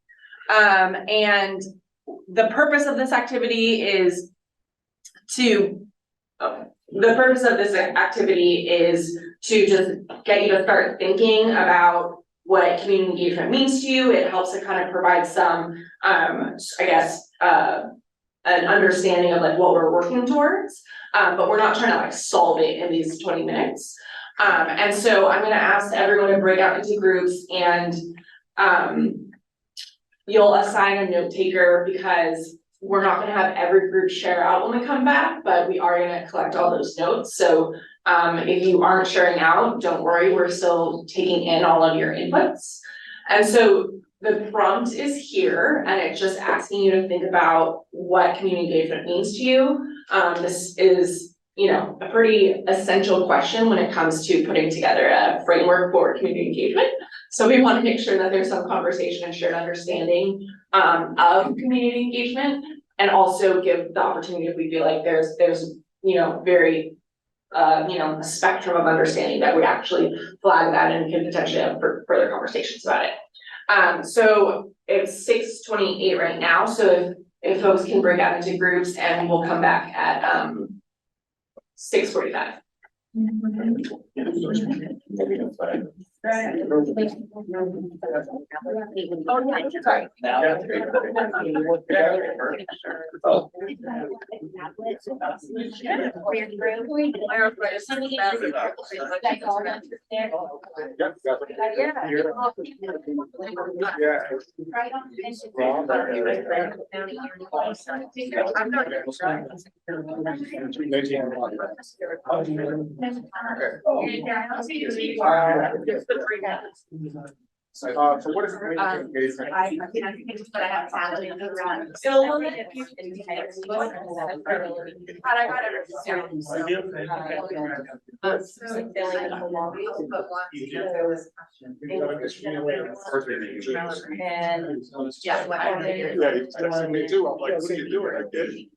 And the purpose of this activity is to just get you to start thinking about what community engagement means to you. It helps to kind of provide some, an understanding of like what we're working towards. But we're not trying to like solve it in these 20 minutes. And so I'm gonna ask everyone to break out into groups and you'll assign a note taker because we're not gonna have every group share out when we come back, but we are gonna collect all those notes. So if you aren't sharing out, don't worry, we're still taking in all of your inputs. And so the prompt is here and it's just asking you to think about what community engagement means to you. This is, a pretty essential question when it comes to putting together a framework for community engagement. So we want to make sure that there's some conversation and shared understanding of community engagement, and also give the opportunity if we feel like there's very a spectrum of understanding that we actually flag that and can potentially have further conversations about it. So it's 6:28 right now. So if folks can break out into groups, and we'll come back at 6:45. Sorry. So what is? But I have talent around. Still a little bit. But I got everything. So, and yeah, what I'm Yeah, he's texting me too. I'm like, what are you doing? I get it.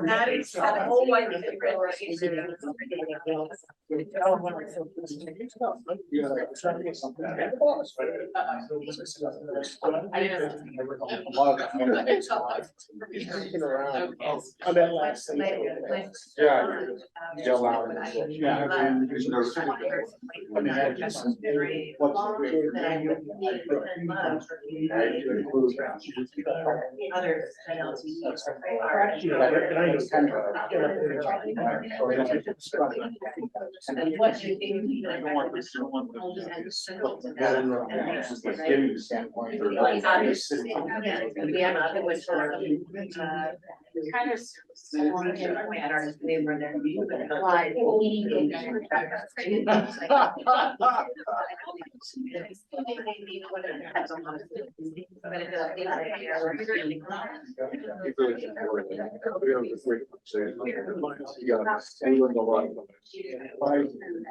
That is a whole wide different. Yell out. Others. What you think? Kind of. At our neighbor there.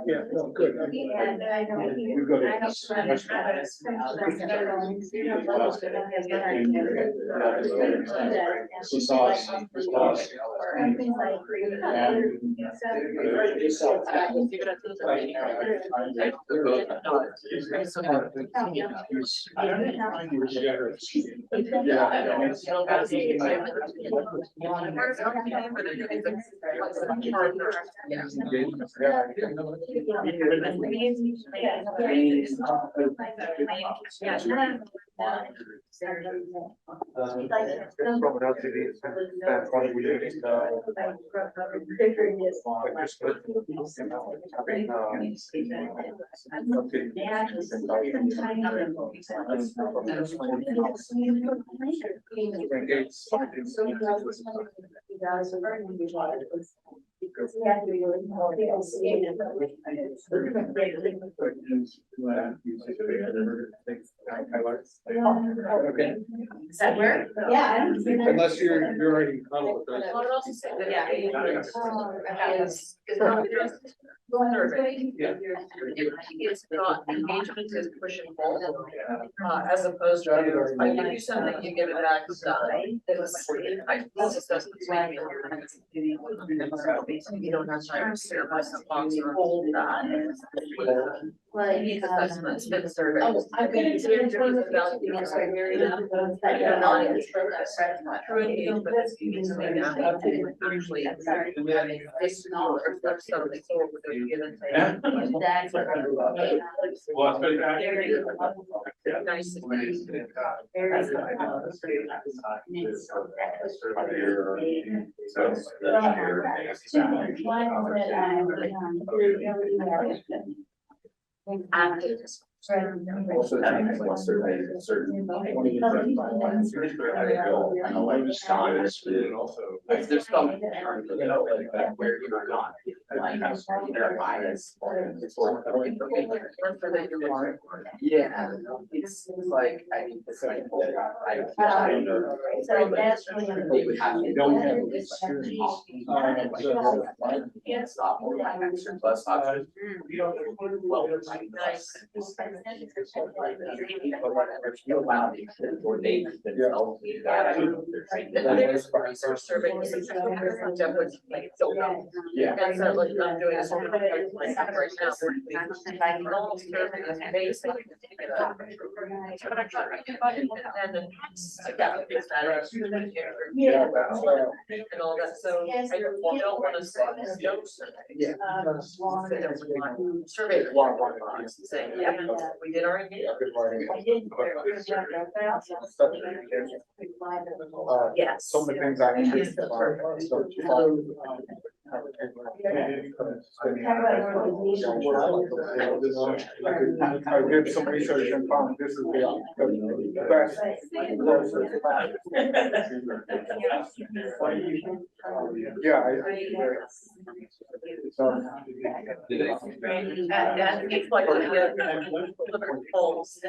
Yeah, no, good. We've got Is that where? Yeah. Unless you're already. It's not engagement is push and pull, as opposed to, I give you something, you give it back, done. You don't have time to sit by some box or hold that. Assessments, been surveyed. I've been It's very different about the answer. True engagement is usually now actually. It's not, or there's something so we're give and take. Very nice. Also, I survey certain. I know, like, Scott is also, like, there's some, like, where you're not, like, their bias. Yeah, it's like, I mean, it's like, So that's really. they would have. Don't have Surplus options. Well, Nice. There's a research survey, Jeff was like, don't know. Yeah. And so like, I'm doing a survey like right now. Basically. And then I got fix that. Yeah. And all that, so I don't want to say this. Yeah. Survey. Saying, yeah, we did our. Yes. Some of the things I can do. I did some research and found this is the best. Yeah. And it's like polls.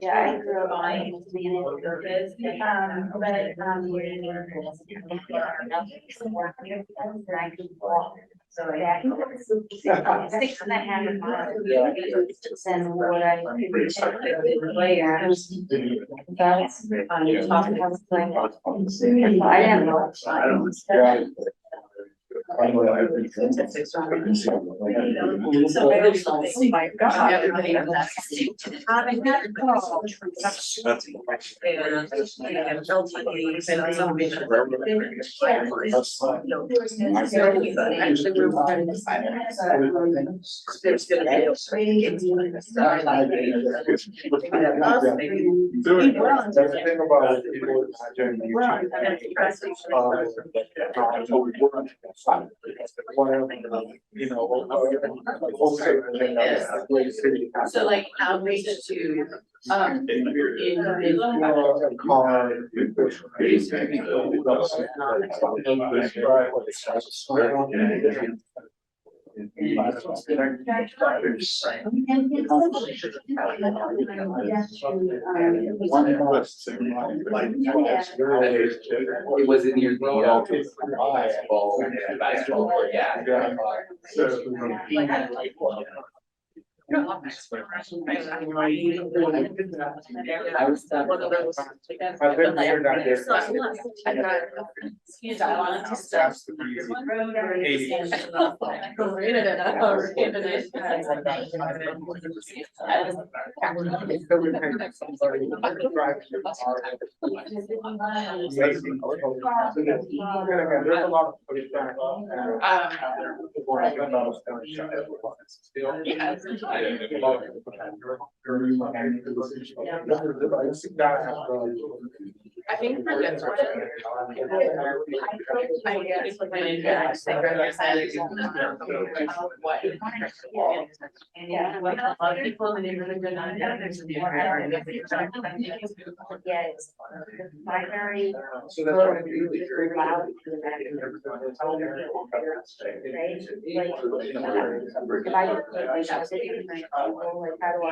Yeah, I grew up on so yeah, 6.5 miles. And what I could later. That's I am not. So like outreach to, It was in your basketball, yeah. I was one of those. I think for this one. Yeah, like a lot of people in the neighborhood are not there's Yeah, it's primary. So that's what I do. Loud. If I just take like a city, like, how do I?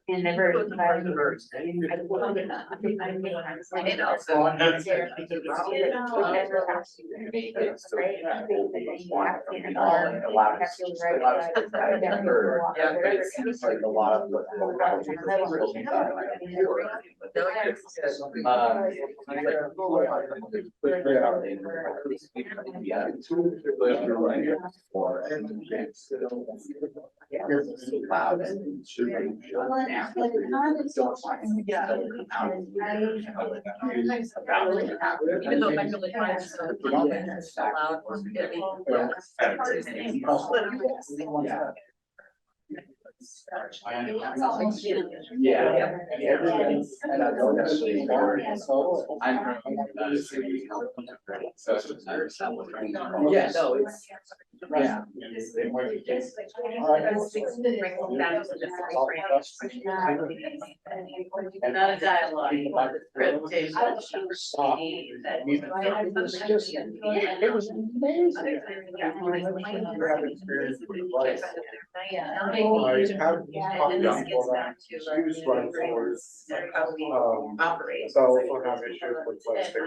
And never. And also. Even though I really find so loud, Yeah. And I don't actually. I'm. Yeah, no, it's. Yeah. Not a dialogue, presentation. It was amazing. And this gets back to operate. So we'll have issues with plastic.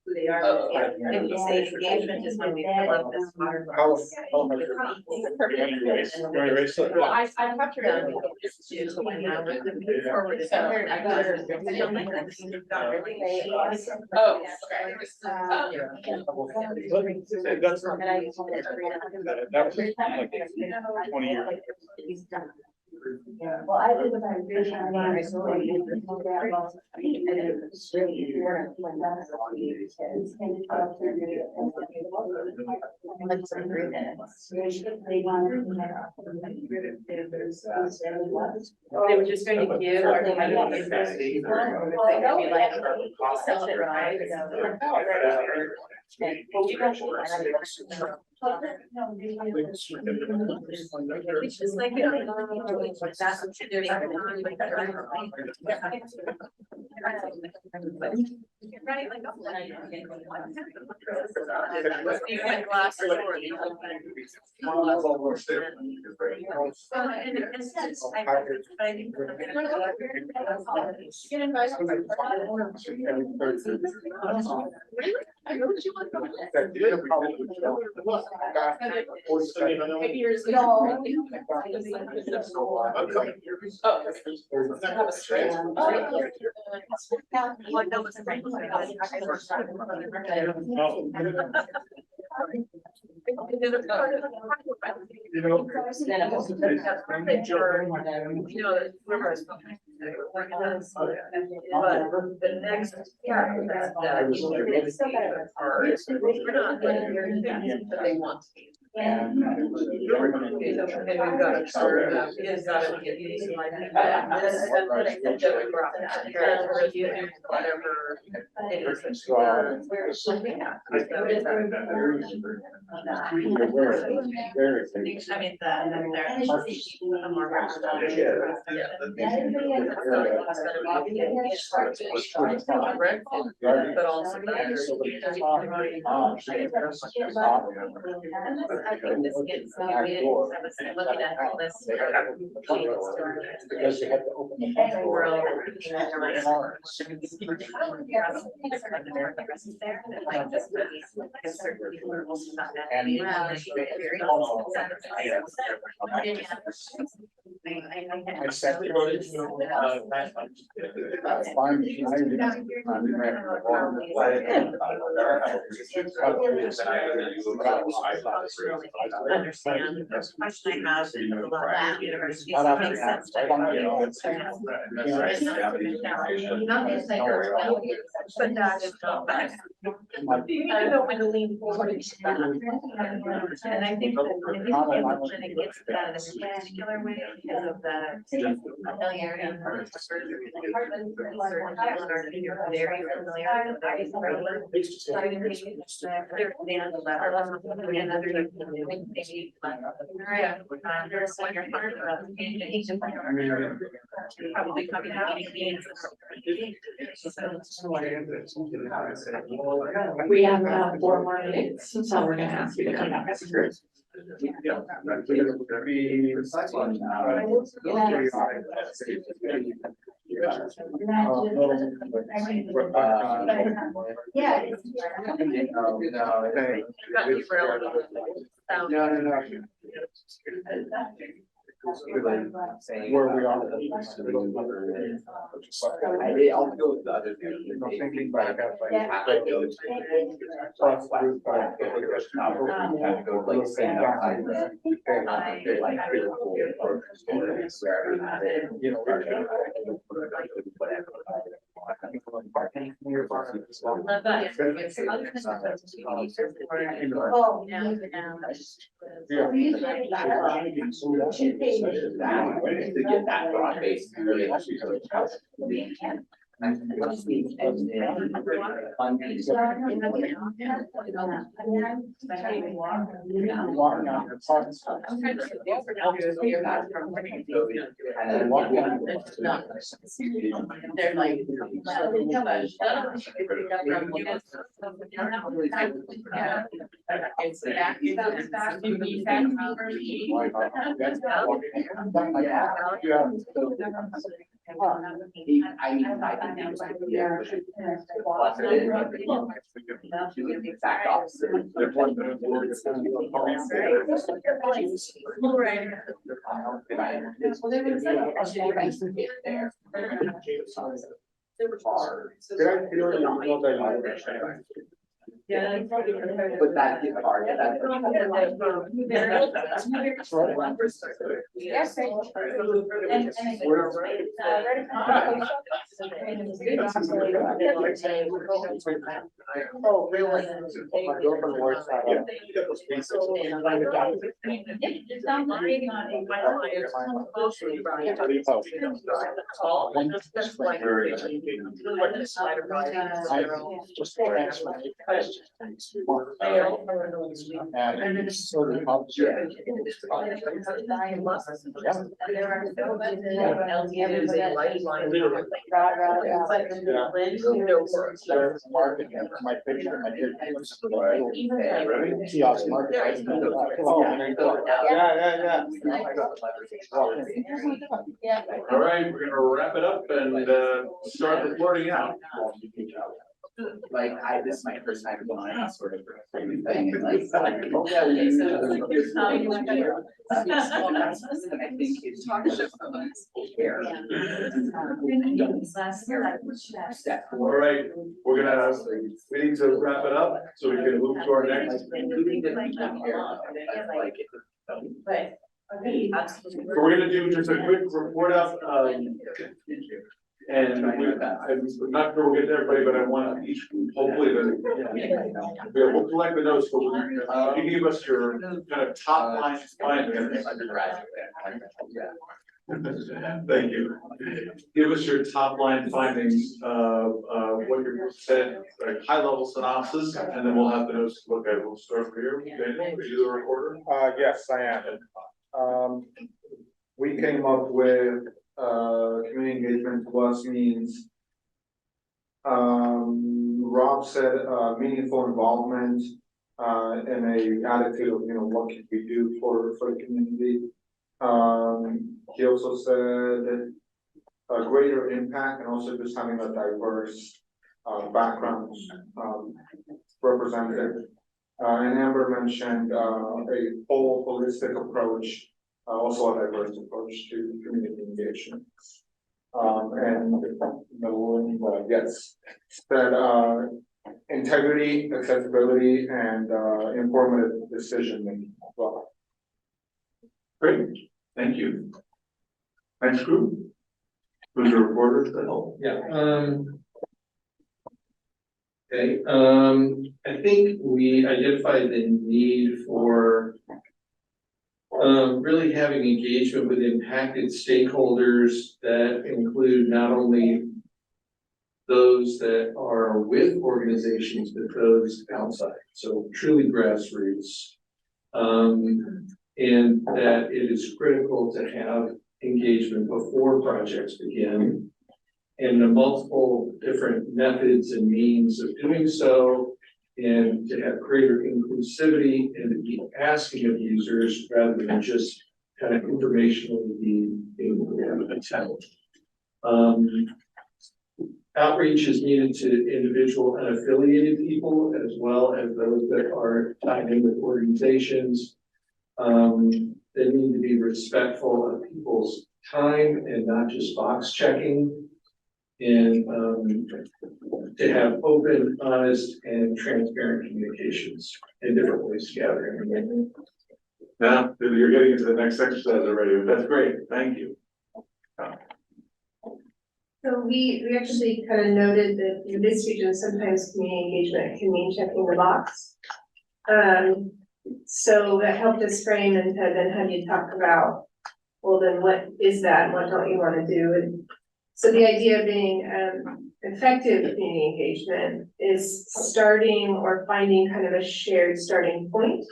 Who they are, and we say engagement is when we fill up this water. How- Well, I have to really. So when now we're moving forward, so I got it. Oh, That's not. That was like 20 years. Well, I did the migration, I learned so many different programs. They were just going to give, or they might not give that. They're gonna be like, sell it right. It's just like, that's what you're doing. Right, like. You went last resort. I know what you want. Maybe yours. No. But the next, yeah, that's we're not letting your things that they want to be. And we've got to start, it's gotta get used like that. That's what I said, that we brought that. And we're using whatever it is that you want. We're looking at. I mean, they're but also. I think this gets, we was looking at all this. Because you had to open the. World. I sat there. Understand the question I have about that university, so it makes sense to. But that is not bad. You know when to lean forward. And I think that when it gets to that in a particular way, because of the familiarity of the department, you're very familiar with that. So I can make it clear to the end of that, and other maybe. There's when you're part of probably coming out. We have 4 more minutes, so we're gonna ask you to come back. Where we are. I'll go with the other thing. Thinking back. To get that broad base. They're like. It's back. I mean, I think that was like, yeah. The exact opposite. Yeah. But that is hard, that's. Oh, really? My girlfriend works out of. And it's sort of object. My picture, my kiosk market. All right, we're gonna wrap it up and, start reporting out. Like, this is my first time going on sort of thing, and like, oh yeah, we use each other. I think it's. All right, we're gonna, we need to wrap it up so we can move to our next. But. So we're gonna do just a quick report out, and I'm not sure we'll get to everybody, but I want each, hopefully, we'll collect the notes, but can you give us your kind of top line findings? Thank you. Give us your top line findings of, what you said, like high level synopsis, and then we'll have the notes to look at. We'll start here. Daniel, are you the recorder? Yes, I am. We came up with, community engagement to us means, Rob said, meaningful involvement, and a attitude of, what can we do for the community. He also said a greater impact and also just having a diverse, background, represented. And Amber mentioned, a whole holistic approach, also a diverse approach to community engagement. And yes, that, integrity, accessibility, and, informative decision making as well. Great, thank you. Next group. Who's the reporter? Yeah, okay, I think we identified the need for really having engagement with impacted stakeholders that include not only those that are with organizations, but those outside, so truly grassroots. And that it is critical to have engagement before projects begin, and the multiple different methods and means of doing so, and to have greater inclusivity and to be asking of users rather than just kind of informationally being attended. Outreach is needed to individual and affiliated people as well as those that are tied in with organizations. They need to be respectful of people's time and not just box checking. And to have open, honest, and transparent communications in different ways to gather information. Now, you're getting into the next exercise already. That's great. Thank you. So we actually kind of noted that in this region, sometimes community engagement can mean checking the box. So that helped us frame and then have you talk about, well, then what is that? What don't you want to do? And So the idea being, effective community engagement is starting or finding kind of a shared starting point.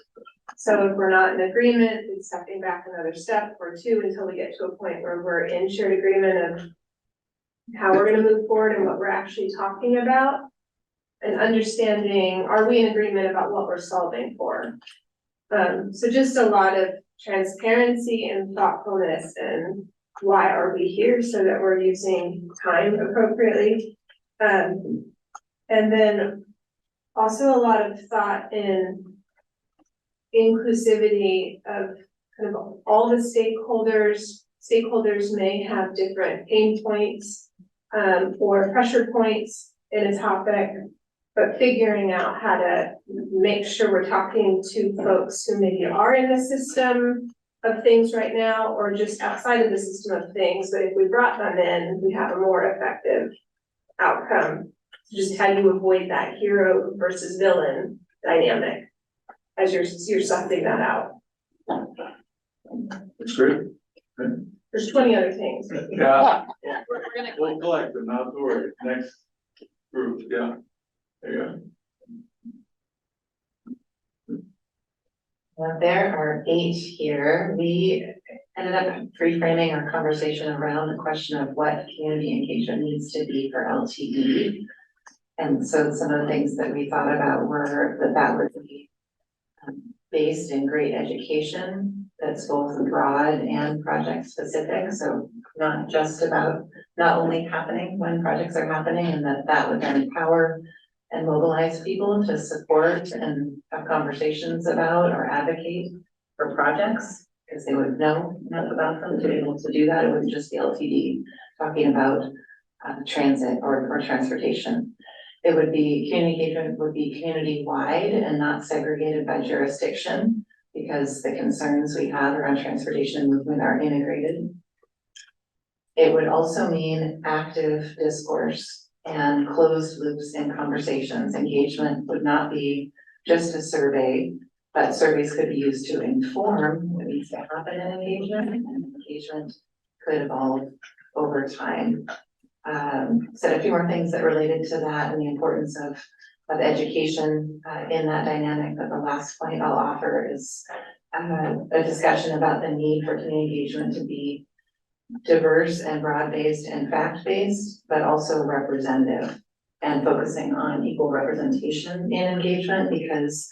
So if we're not in agreement, it's stepping back another step or two until we get to a point where we're in shared agreement of how we're gonna move forward and what we're actually talking about. And understanding, are we in agreement about what we're solving for? So just a lot of transparency and thoughtfulness and why are we here so that we're using time appropriately. And then also a lot of thought in inclusivity of kind of all the stakeholders. Stakeholders may have different pain points or pressure points in a topic, but figuring out how to make sure we're talking to folks who maybe are in the system of things right now, or just outside of the system of things, but if we brought them in, we have a more effective outcome. Just how you avoid that hero versus villain dynamic as you're sussing that out. That's great. There's 20 other things. Yeah, We're gonna. we'll collect them, not to worry. Next group, yeah. There you go. There are 8 here. We ended up reframing our conversation around the question of what community engagement needs to be for LTE. And so some of the things that we thought about were that would be based in great education that's both broad and project specific. So not just about not only happening when projects are happening, and that would then empower and mobilize people to support and have conversations about or advocate for projects, because they would know enough about them to be able to do that. It wouldn't just be LTD talking about transit or transportation. It would be, community engagement would be community-wide and not segregated by jurisdiction, because the concerns we have around transportation and movement are integrated. It would also mean active discourse and closed loops in conversations. Engagement would not be just a survey, but surveys could be used to inform what needs to happen in engagement, and engagement could evolve over time. Said a few more things that related to that and the importance of education in that dynamic, but the last point I'll offer is a discussion about the need for community engagement to be diverse and broad-based and fact-based, but also representative, and focusing on equal representation in engagement, because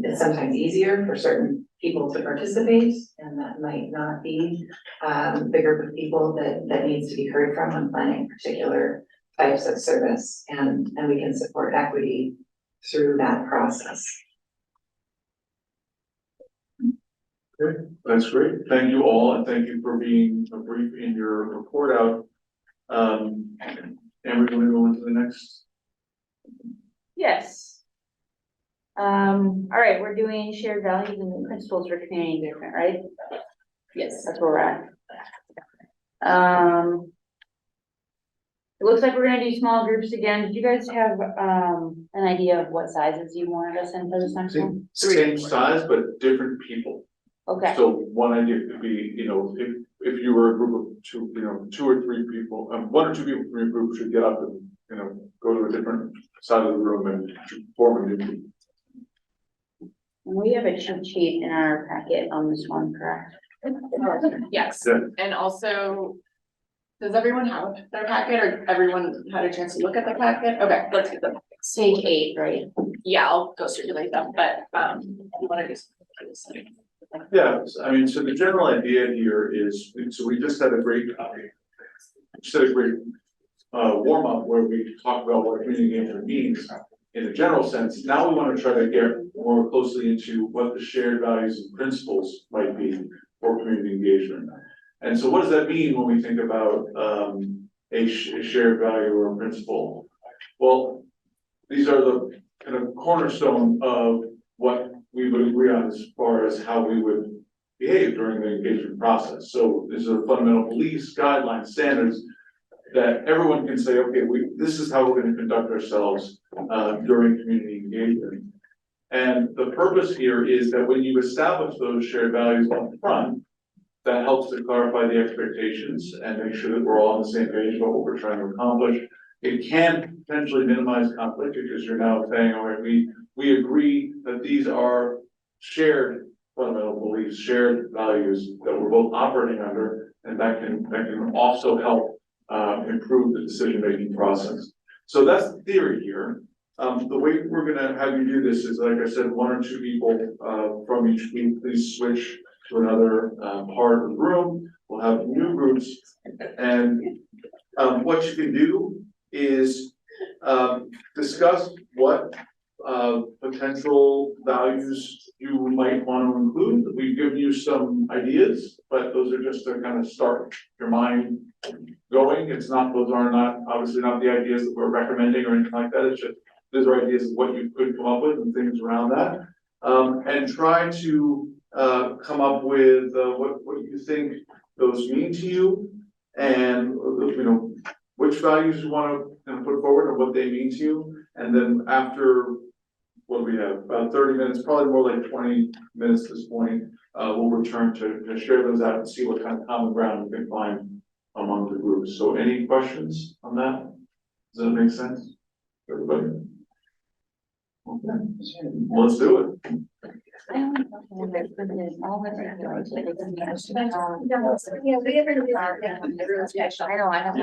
it's sometimes easier for certain people to participate, and that might not be the group of people that needs to be heard from when planning particular types of service, and we can support equity through that process. Okay, that's great. Thank you all, and thank you for being brief in your report out. And we're going to go into the next. Yes. All right, we're doing shared values and principles for community engagement, right? Yes, that's where we're at. It looks like we're gonna do small groups again. Did you guys have an idea of what sizes you wanted us in for this next one? Same size, but different people. Okay. So one idea could be, if you were a group of 2, 2 or 3 people, 1 or 2 people from your group should get up and, go to a different side of the room and form a new group. And we have a cheat sheet in our packet on this one, correct? Yes, Yeah. and also, does everyone have their packet, or everyone had a chance to look at their packet? Okay, let's get them. Page 8, right? Yeah, I'll go circulate them, but you wanna do something? Yeah, I mean, so the general idea here is, so we just had a great, warm up where we talked about what community engagement means in a general sense. Now we want to try to get more closely into what the shared values and principles might be for community engagement. And so what does that mean when we think about a shared value or a principle? Well, these are the kind of cornerstone of what we would agree on as far as how we would behave during the engagement process. So these are fundamental beliefs, guidelines, standards that everyone can say, okay, this is how we're going to conduct ourselves during community engagement. And the purpose here is that when you establish those shared values up front, that helps to clarify the expectations and make sure that we're all on the same page about what we're trying to accomplish. It can potentially minimize conflict because you're now saying, all right, we agree that these are shared fundamental beliefs, shared values that we're both operating under, and that can also help improve the decision-making process. So that's the theory here. The way we're gonna have you do this is, like I said, 1 or 2 people from each group, please switch to another part of the room. We'll have new groups, and what you can do is discuss what potential values you might want to include. We've given you some ideas, but those are just to kind of start your mind going. Those are not, obviously not the ideas that we're recommending or anything like that. It's just, those are ideas of what you could come up with and things around that. And try to come up with what you think those mean to you, and which values you want to put forward and what they mean to you. And then after, what do we have, about 30 minutes, probably more like 20 minutes at this point, we'll return to share those out and see what kind of common ground we can find among the groups. So any questions on that? Does that make sense, everybody? Okay, let's do it. Yeah, I know, I have.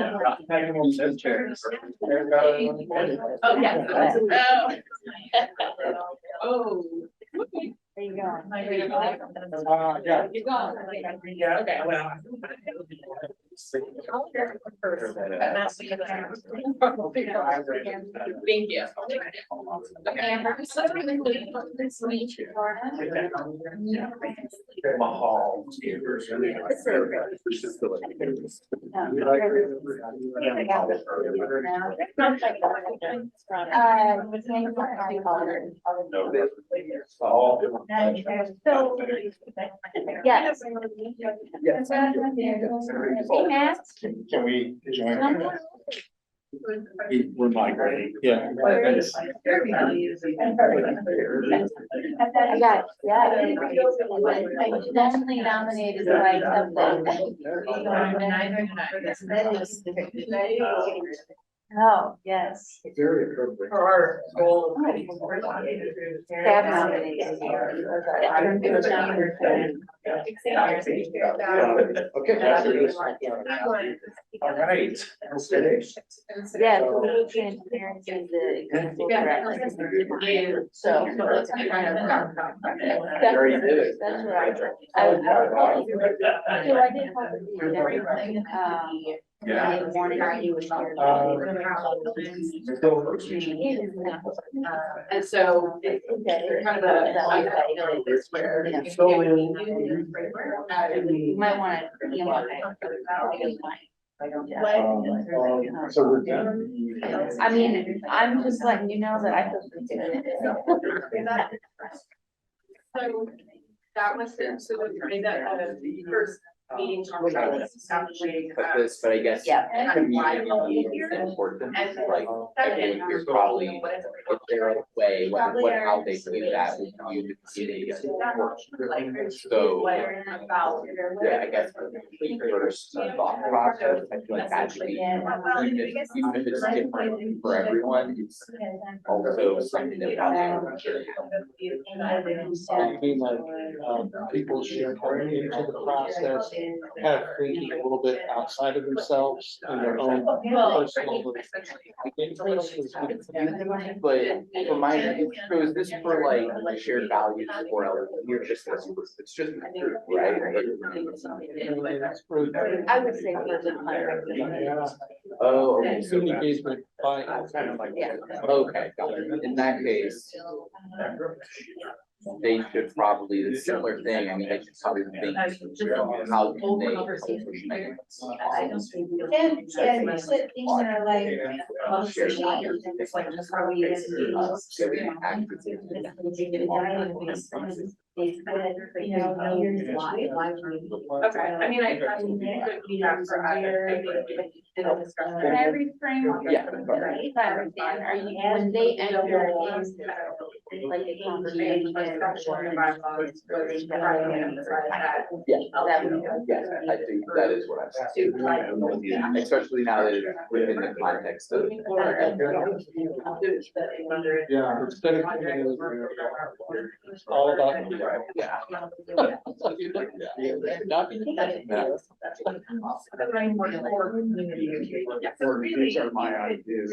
Oh, yeah. Oh. There you go. Yeah. You're gone. Okay, well. Thank you. Amber, so this week, Mahal. So, yes. Hey, Matt. Can we join? Come on. We're migrating. Yeah. I got, yeah. I definitely nominated, so I accepted. Oh, yes. Very appropriate. For our goal. Staff nominated. All right. Yeah, so transparency is the example correctly. So. That's what so I did help with the everything, Yeah. morning you was And so it's kind of you might want to, you know. So we're done. I mean, I'm just letting you know that I feel. So that was, so the first meetings are. But I guess. Yeah. Community is important, like, I think you're probably, if there a way, how they do that with you to so, yeah, I guess for the first thought process, I feel like that should be, even if it's different for everyone, it's also something that probably. I mean, like, people should come into the process, kind of thinking a little bit outside of themselves and their own personal interests. But for mine, so is this for like shared values or you're just, it's just, right? I would say for the plan. Yeah. Oh, okay. Student engagement by kind of like. Yeah. Okay, got it. In that case, they should probably, the similar thing, I mean, they should probably think, how can they help push things? And things are like. It's like just how we. It's kind of, you know, years live. Okay, I mean, I good feedback for either. Can I reframe? Yeah. If I understand, are you, when they enter in, like a conversation, Yeah, yes, I think that is what I'm saying. Especially now that it's within the context of. Yeah, instead of. All about. Yeah. These are my ideas.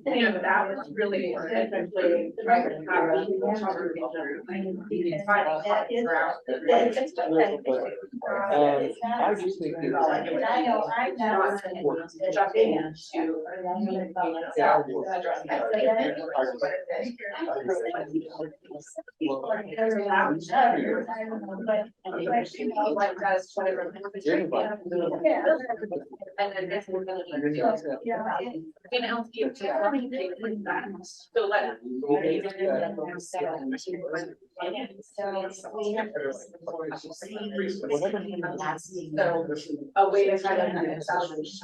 Yeah, but that was really. I just think. I know, I'm not. Jump in to. And then this we're gonna. Gonna help you to that. So let. So a way to try to establish.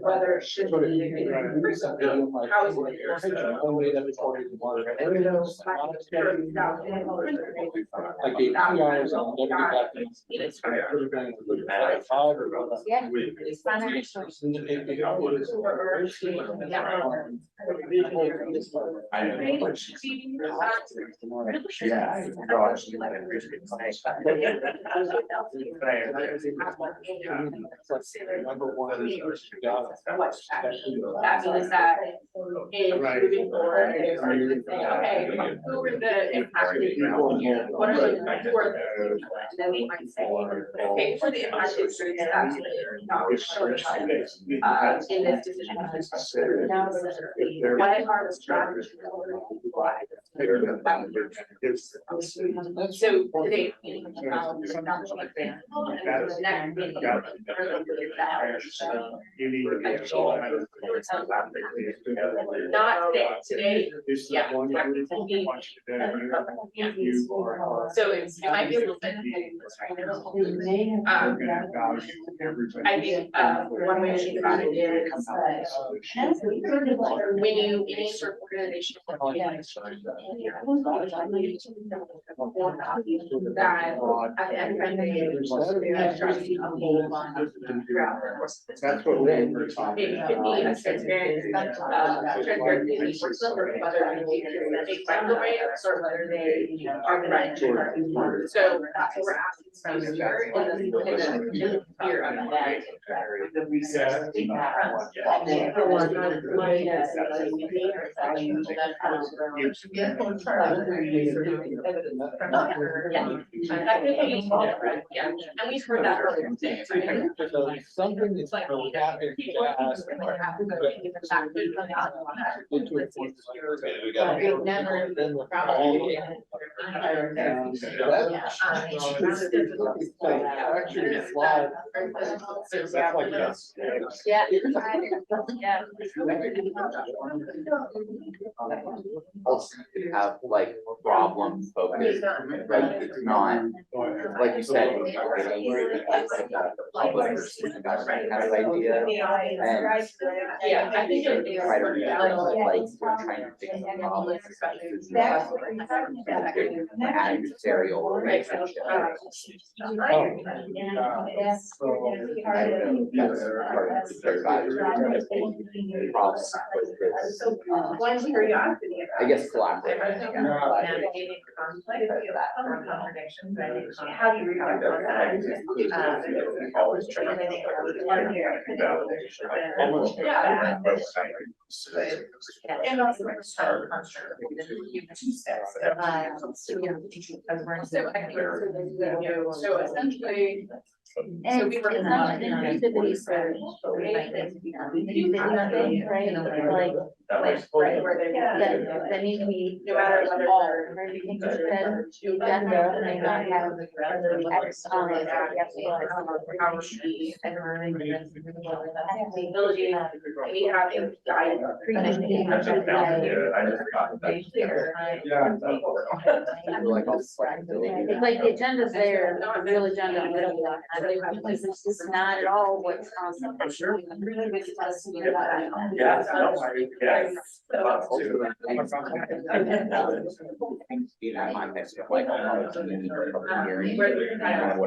Whether it should be. How is I gave 2 hours on Number one. That means that in moving forward, it's hard to say, okay, who are the impacted groups? What are the, who are the, and then we might say, okay, for the impacted groups, that's not short in this decision. What are the strategies? So today's meeting about the next meeting. Not today, yeah. So it might be a little bit. I think, one way to think about it is, when you, any sort of organization. That at the end of the day, That's what we're talking it could be a transparent, transparency, whether they find the way or whether they are the right. So that's what we're asking from here in the fear of that. Yeah, and we've heard that earlier today. Something that's really happening. Yeah. Yeah. Have like problem focused, like it's not, like you said. Public kind of idea, and Yeah, I think it is. try to like trying to fix the problem. It's not adversarial relationship. Yes. One curiosity. I guess collaborative. Navigating conflict, contradictions, how do you react on that? Always trying to. And also start. So I think, so essentially, And it's not an inclusivity surge, right? Like, that needs to be, no matter what all, everything you said, agenda, and not have X on it. The ability, we have to guide. It's like the agenda's there, the real agenda, we don't want, it's just not at all what's on. Yeah, yeah. You know, my next, like, what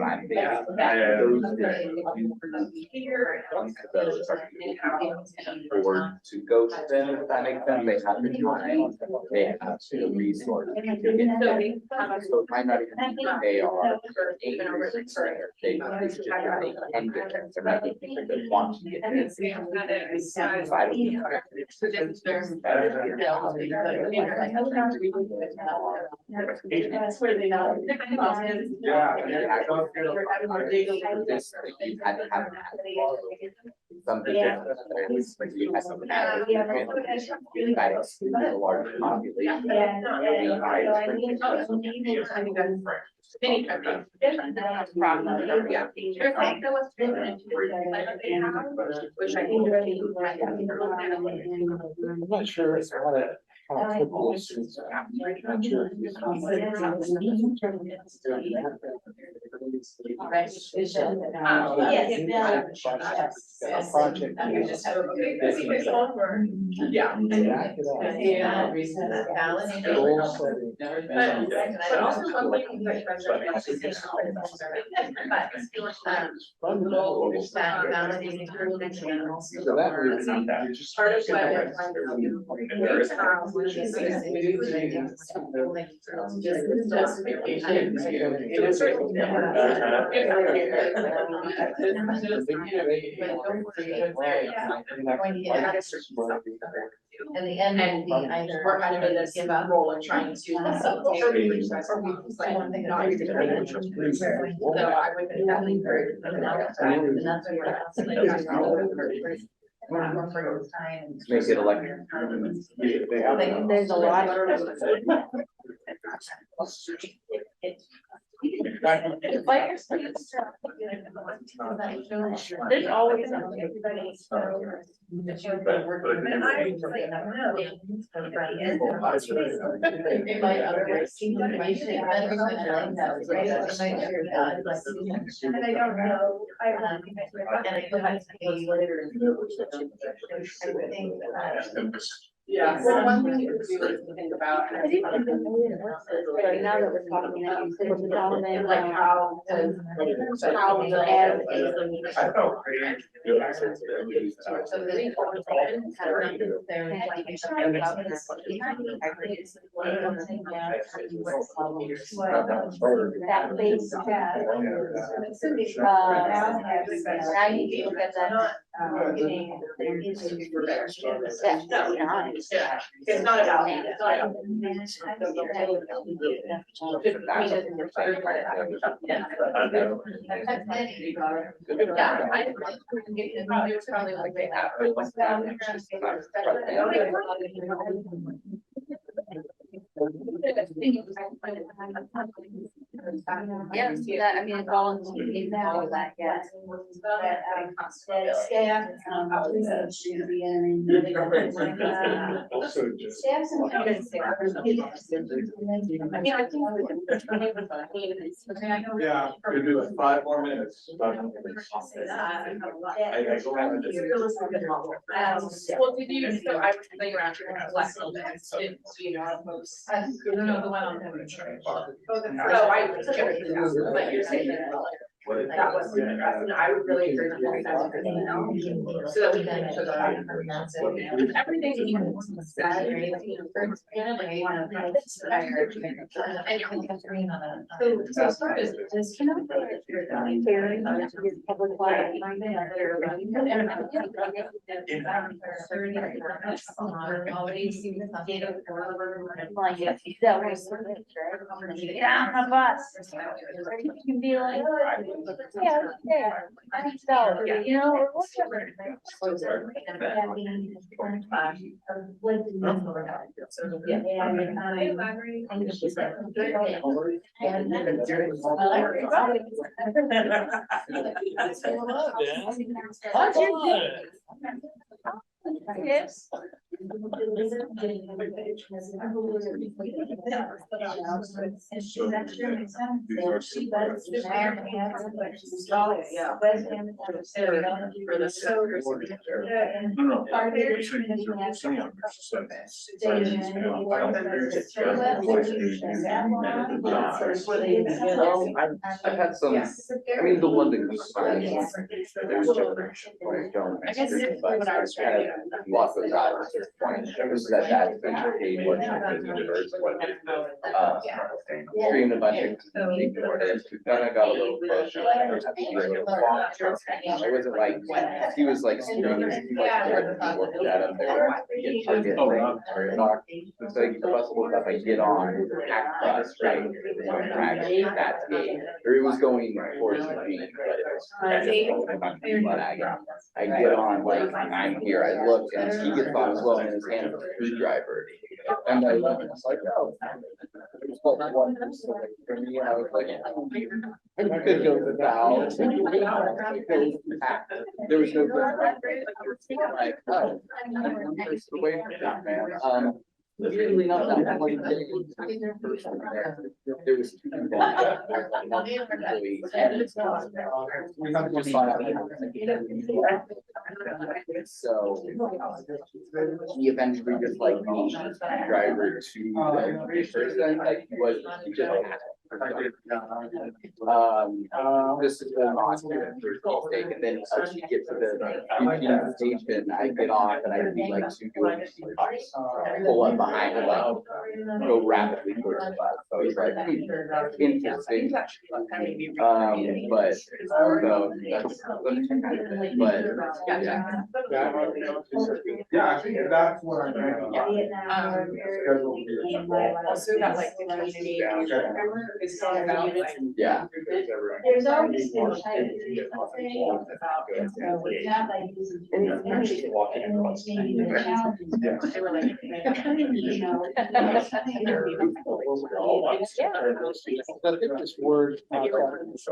I'm thinking. Those are board to go to them, if that makes sense, they have the time, they have the resources to get them. So it might not even be that they are they can get there, so maybe they want to get there. That's where they know. Something different, like you have something that is a large population. Which I think really. I'm not sure it's how to. Project. Yeah. But also one way to like part of what we're trying to do. And the end will be either. We're kind of in this role of trying to. So I would definitely encourage. And that's what you're asking. Make it electric. There's a lot of. There's always. It might otherwise seem like I should have been something that was right. I might hear that, like. And I don't know. And I put my things later. Yeah, well, one thing you could do is to think about. Now that we're talking, like you said, it's dominant, Like how does, how the ad is. I felt great. So really important thing, kind of like there, like, you should think about this. That base chat. Now you can look at that. Yeah, it's not about me, it's not. Yeah, I it was probably like they have. Yes, that, I mean, it's all in all of that, yes. Staff, should be in. Also just. Staff sometimes. I mean, I think. Yeah, we do it 5 more minutes. Well, did you, so I was thinking around your last little bit, so you know, most. No, the one on the. So I took everything else, but you're saying that that wasn't addressed, and I would really agree with that. So that we can. Everything that you said, So as far as this, you know, Public life. That was. Down a bus. You can be like. You know, or Yes. I've had some, I mean, the London was fine. There's generation, I guess, but I was kind of lost the guy at this point. It was that paid what streamed a bunch of ignored it. Then I got a little closer. I wasn't like, he was like streaming, he like worked at him, they were get target talk. It's like the bus will up, I get on, hack bus, right? That day, or it was going towards the beach, but it was I get on, like, I'm here, I look, and he gets on as well, in his hand, a screwdriver. And I was like, oh. There's like one for me, and I was like, I could go to the house. There was no, like, oh, there's the way for that, man. Usually not that one day. There was two people. So he eventually just like moved his driver to the person, like he just had this is the mistake, and then as we get to the station, I get off and I see like two doing pull up behind and like go rapidly towards the bus. So it's like interesting. But so that's kind of it. But yeah, I think that's what I'm doing. Also got like the community. Yeah. There's always been kind of about, we have like these. And it's maybe the challenges. They were like. You know. I think this word, it's a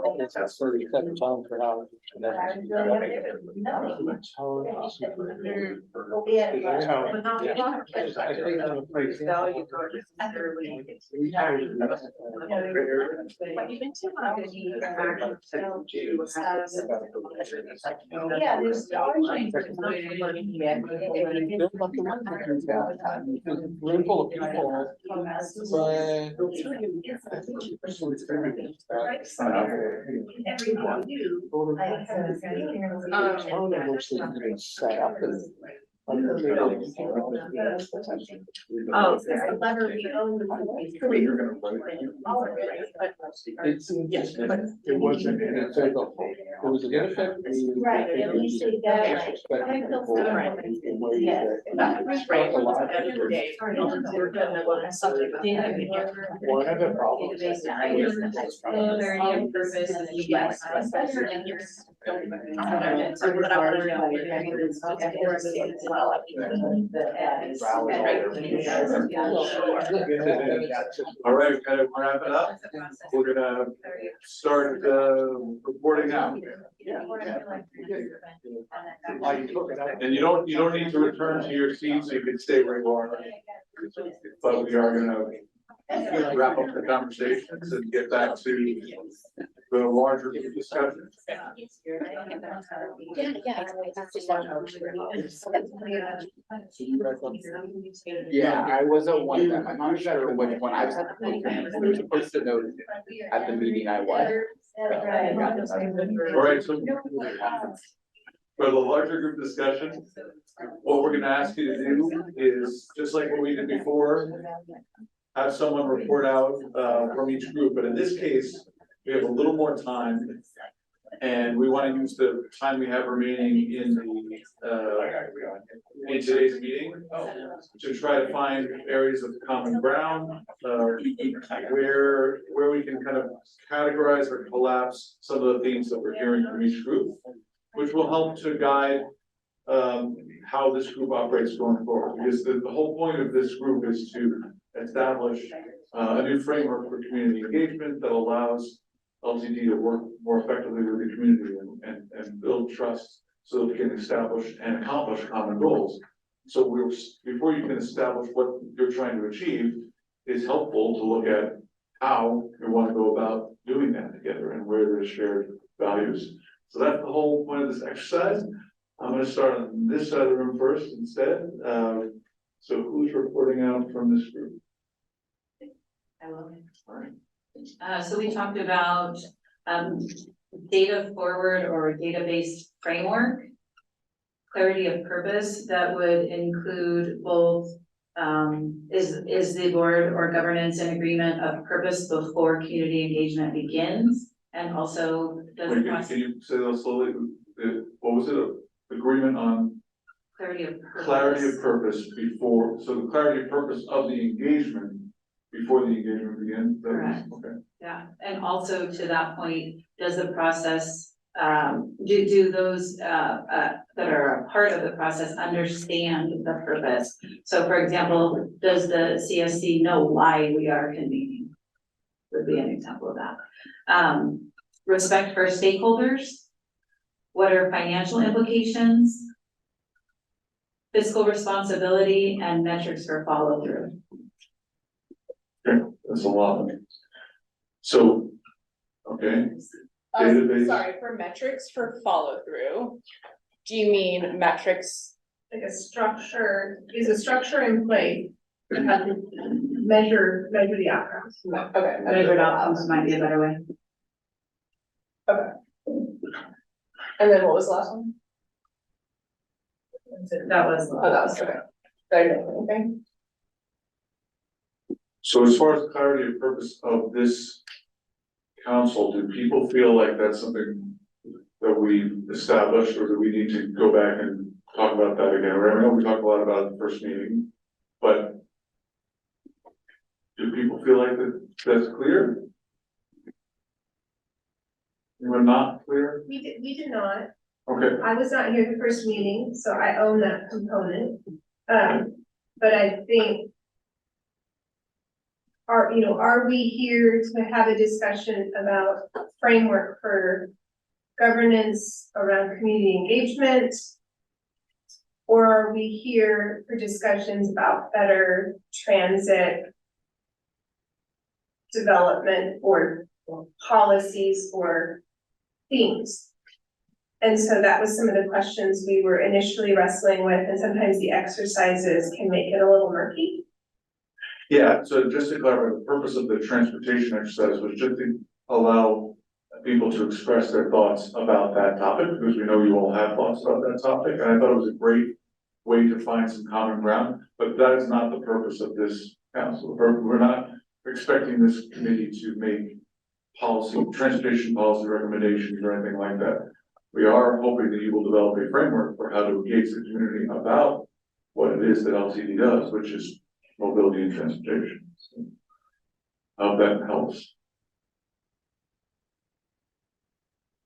37 times per hour. Yeah, there's always. Room full of people, set up and. Oh, the letter we own. It's, yes, but it wasn't in it. It was an ineffective. Right, at least they got. One of the problems. All right, we gotta wrap it up. We're gonna start reporting now. And you don't need to return to your seat, so you can stay where you are. But we are gonna wrap up the conversations and get back to the larger discussion. Yeah, I was at one of them. I'm not sure which one. I was at the, there's a post-it note at the meeting I was. All right, so for the larger group discussion, what we're gonna ask you to do is, just like what we did before, have someone report out from each group, but in this case, we have a little more time And we want to use the time we have remaining in today's meeting to try to find areas of common ground, where we can kind of categorize or collapse some of the themes that we're hearing from each group, which will help to guide how this group operates going forward. Because the whole point of this group is to establish a new framework for community engagement that allows LTD to work more effectively with the community and build trust so that we can establish and accomplish common goals. So before you can establish what you're trying to achieve, it's helpful to look at how you want to go about doing that together and where there's shared values. So that's the whole point of this exercise. I'm going to start on this side of the room first instead. So who's reporting out from this group? I will. So we talked about data forward or data-based framework, clarity of purpose that would include both is the board or governance in agreement of purpose before community engagement begins, and also does the process. Can you say those slowly? What was it? Agreement on Clarity of purpose. Clarity of purpose before, so the clarity of purpose of the engagement before the engagement begins? Correct. Okay. Yeah, and also to that point, does the process, do those that are a part of the process understand the purpose? So for example, does the CSC know why we are convening? Would be an example of that. Respect for stakeholders. What are financial implications? Fiscal responsibility and metrics for follow through. Okay, that's a lot. So, okay, database. Sorry, for metrics for follow through, do you mean metrics? Like a structure, is a structure in place that has to measure the outcomes. Okay. Measured outcomes might be a better way. And then what was the last one? That was. Oh, that was okay. Okay. So as far as clarity of purpose of this council, do people feel like that's something that we established, or do we need to go back and talk about that again? I know we talked a lot about it in the first meeting, but do people feel like that's clear? We're not clear? We did not. Okay. I was not here the first meeting, so I own that component. But I think are we here to have a discussion about framework for governance around community engagement? Or are we here for discussions about better transit development or policies or themes? And so that was some of the questions we were initially wrestling with, and sometimes the exercises can make it a little murky. Yeah, so just to clarify, the purpose of the transportation exercise was just to allow people to express their thoughts about that topic, because we know you all have thoughts about that topic, and I thought it was a great way to find some common ground, but that is not the purpose of this council. We're not expecting this committee to make transportation policy recommendations or anything like that. We are hoping that you will develop a framework for how to engage the community about what it is that LTD does, which is mobility and transportation. So, I hope that helps.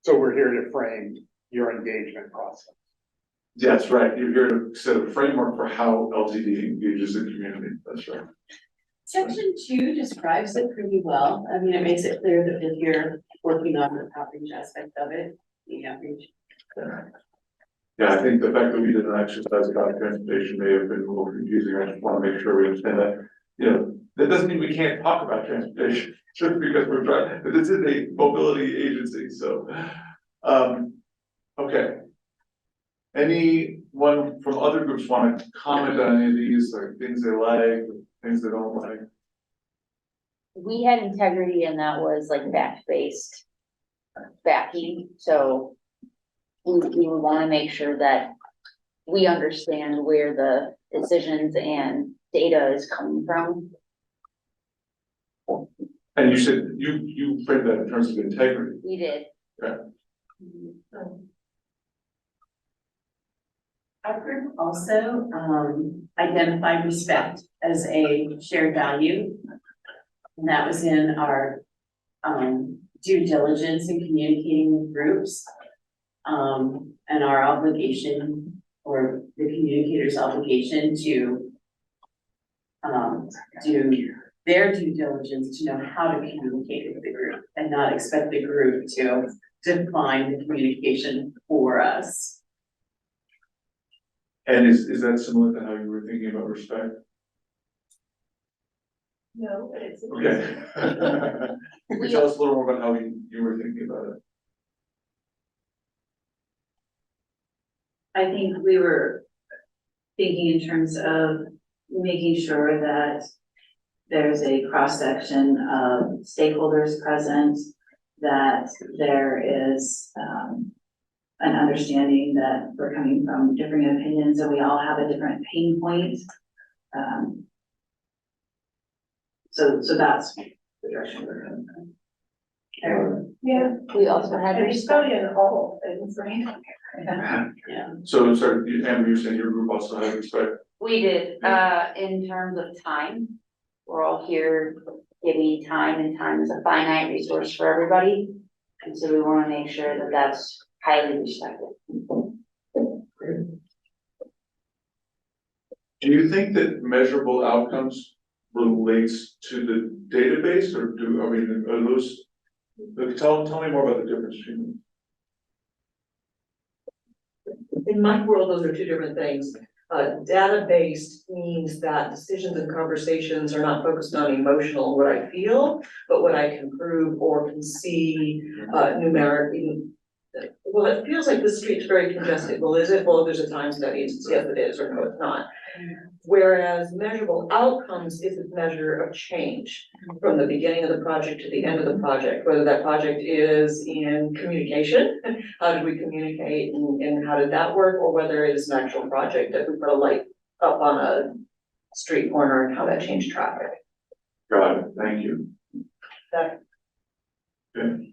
So we're here to frame your engagement process. That's right. You're here to set a framework for how LTD engages the community. That's right. Section 2 describes it pretty well. I mean, it makes it clear that if you're working on the outreach aspect of it, the outreach. Yeah, I think the fact that we did an exercise about transportation may have been a little confusing. I just want to make sure we understand that. You know, that doesn't mean we can't talk about transportation just because we're trying. This is a mobility agency, so. Okay. Anyone from other groups want to comment on any of these, like things they like, things they don't like? We had integrity, and that was like fact-based backing, so we want to make sure that we understand where the decisions and data is coming from. And you said you framed that in terms of integrity. We did. Okay. Our group also identified respect as a shared value. And that was in our due diligence in communicating with groups. And our obligation, or the communicator's obligation to do their due diligence to know how to communicate with the group and not expect the group to define the communication for us. And is that similar to how you were thinking about respect? No, but it's. Okay. Can you tell us a little more about how you were thinking about it? I think we were thinking in terms of making sure that there's a cross-section of stakeholders present, that there is an understanding that we're coming from different opinions and we all have a different pain point. So that's the direction we're going in. Yeah. We also had And it's probably in all things, right? Yeah. So, sorry, Amber, you're saying your group also had respect? We did, in terms of time, we're all here giving time, and time is a finite resource for everybody. And so we wanna make sure that that's highly respected. Do you think that measurable outcomes relates to the database, or are those, tell me more about the difference between them. In my world, those are two different things. Data-based means that decisions and conversations are not focused on emotional, what I feel, but what I can prove or can see numerically. Well, it feels like the street's very congested. Well, is it? Well, there's a time study. It's yes, it is, or no, it's not. Whereas measurable outcomes is a measure of change from the beginning of the project to the end of the project, whether that project is in communication, how did we communicate and how did that work, or whether it is an actual project that we put a light up on a street corner and how that changed traffic. Got it, thank you. That. Okay.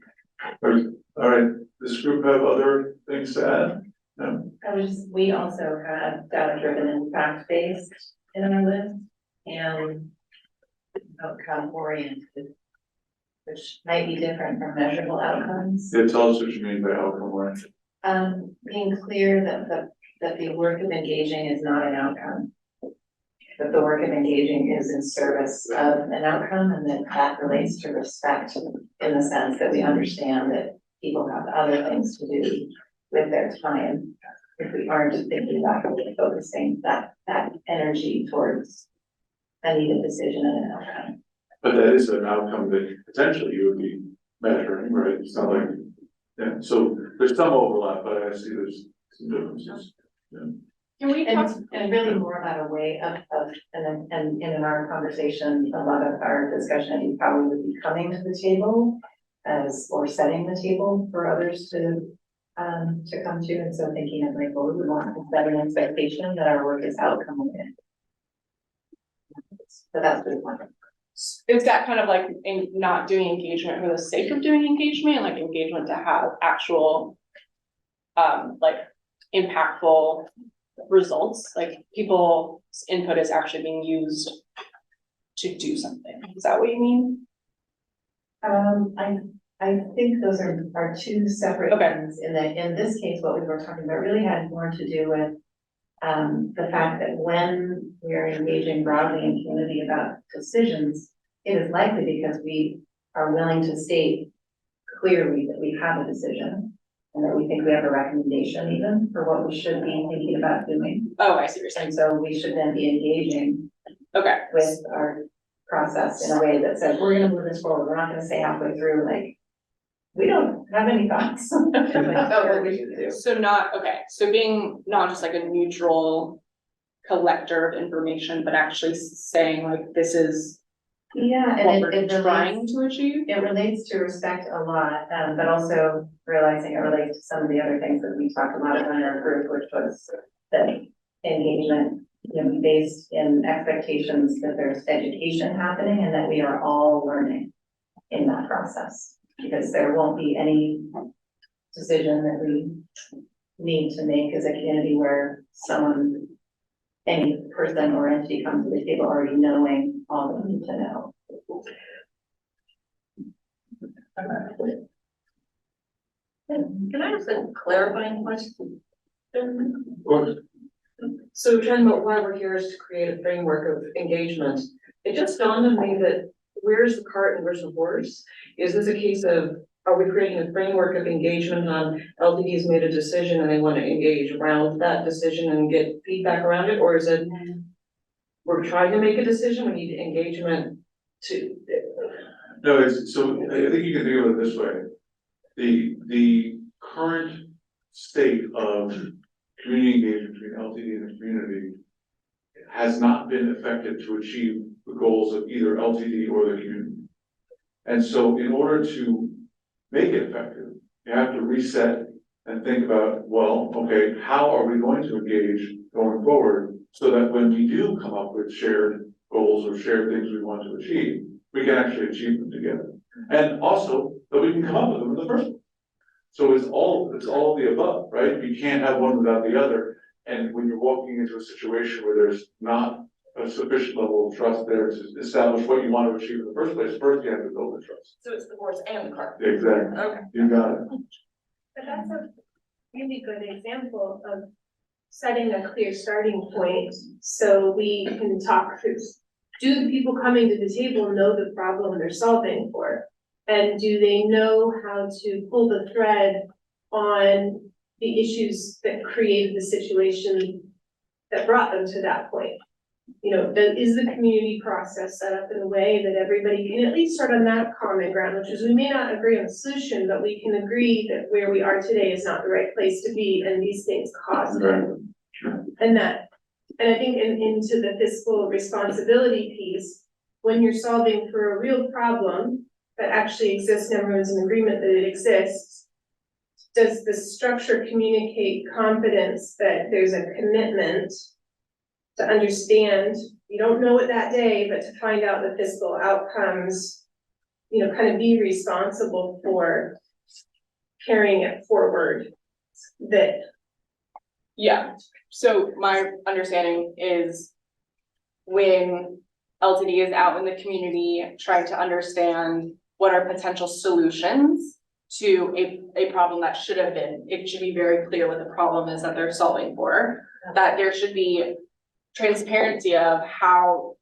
All right, this group have other things to add? No? We also had data-driven and fact-based in our list and outcome-oriented, which might be different from measurable outcomes. Yeah, tell us what you mean by outcome oriented. Being clear that the work of engaging is not an outcome. That the work of engaging is in service of an outcome, and that relates to respect in the sense that we understand that people have other things to do with their time. If we aren't thinking about really focusing that energy towards a needed decision and an outcome. But that is an outcome that potentially you would be measuring, right? It's not like, yeah, so there's some overlap, but I see there's some differences. Yeah. Can we talk? And really more about a way of, and in our conversation, a lot of our discussion, you probably would be coming to the table or setting the table for others to come to, and so thinking of like, well, we want to set an expectation that our work is outcome oriented. So that's really wonderful. Is that kind of like not doing engagement for the sake of doing engagement, like engagement to have actual, like impactful results, like people's input is actually being used to do something? Is that what you mean? I think those are two separate things. In this case, what we were talking about really had more to do with the fact that when we are engaging broadly in community about decisions, it is likely because we are willing to state clearly that we have a decision and that we think we have a recommendation even for what we should be thinking about doing. Oh, I see what you're saying. And so we should then be engaging with our process in a way that says, we're gonna move this forward. We're not gonna say halfway through, like, we don't have any thoughts about what we should do. So being not just like a neutral collector of information, but actually saying like, this is what we're trying to achieve. It relates to respect a lot, but also realizing it relates to some of the other things that we talked about in our group, which was that engagement, based in expectations that there's education happening and that we are all learning in that process. Because there won't be any decision that we need to make as a community where someone, any person or entity comes to the table already knowing all they need to know. Can I ask a clarifying question? Of course. So talking about why we're here is to create a framework of engagement. It just dawned on me that where's the cart and where's the horse? Is this a case of, are we creating a framework of engagement on LTD's made a decision and they want to engage around that decision and get feedback around it? Or is it, we're trying to make a decision, we need engagement to? No, it's, so I think you can think of it this way. The current state of community engagement between LTD and the community has not been effective to achieve the goals of either LTD or the community. And so in order to make it effective, you have to reset and think about, well, okay, how are we going to engage going forward so that when we do come up with shared goals or shared things we want to achieve, we can actually achieve them together. And also that we can come up with them in the first place. So it's all of the above, right? You can't have one without the other. And when you're walking into a situation where there's not a sufficient level of trust there to establish what you want to achieve in the first place, first you have to build the trust. So it's the horse and the cart. Exactly. Okay. You got it. But that's a really good example of setting a clear starting point, so we can talk through. Do the people coming to the table know the problem they're solving for? And do they know how to pull the thread on the issues that created the situation that brought them to that point? You know, is the community process set up in a way that everybody can at least start on that common ground, which is we may not agree on the solution, but we can agree that where we are today is not the right place to be and these things cause it. And I think into the fiscal responsibility piece, when you're solving for a real problem that actually exists and everyone's in agreement that it exists, does the structure communicate confidence that there's a commitment to understand, you don't know it that day, but to find out the fiscal outcomes, you know, kind of be responsible for carrying it forward? That Yeah, so my understanding is when LTD is out in the community trying to understand what are potential solutions to a problem that should have been, it should be very clear what the problem is that they're solving for, that there should be transparency of how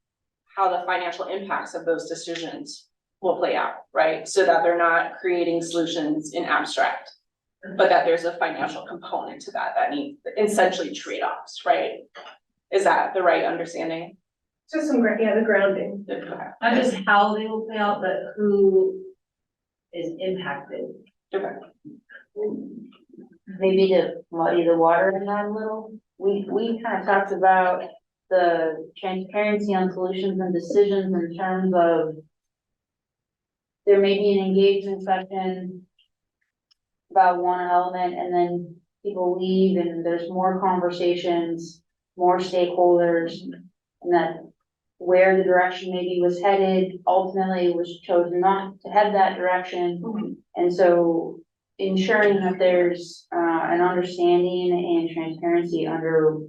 the financial impacts of those decisions will play out, right? So that they're not creating solutions in abstract, but that there's a financial component to that needs essentially trade-offs, right? Is that the right understanding? just some, the grounding. Not just how they will play out, but who is impacted. Okay. Maybe to muddy the water in that a little, we kind of talked about the transparency on solutions and decisions in terms of there may be an engagement session about one element and then people leave and there's more conversations, more stakeholders, and that where the direction maybe was headed ultimately was chosen not to head that direction. And so ensuring that there's an understanding and transparency under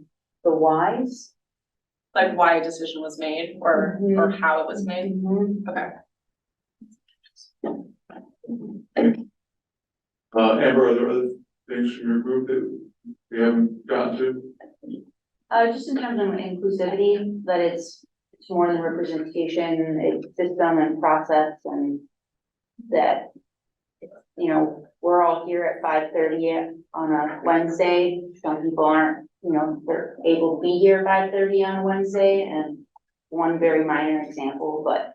the whys. Like why a decision was made or how it was made? Okay. Amber, are there other things from your group that we haven't gotten to? Just in terms of inclusivity, that it's more than representation, it's system and process, and that, you know, we're all here at 5:30 on a Wednesday. Some people aren't, you know, they're able to be here at 5:30 on a Wednesday, and one very minor example, but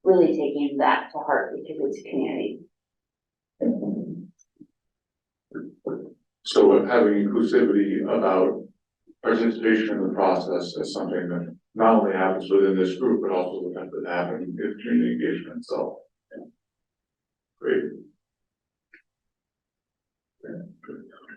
really taking that to heart because it's a community. So having inclusivity about participation in the process is something that not only happens within this group, but also would have to happen in community engagement itself. Great.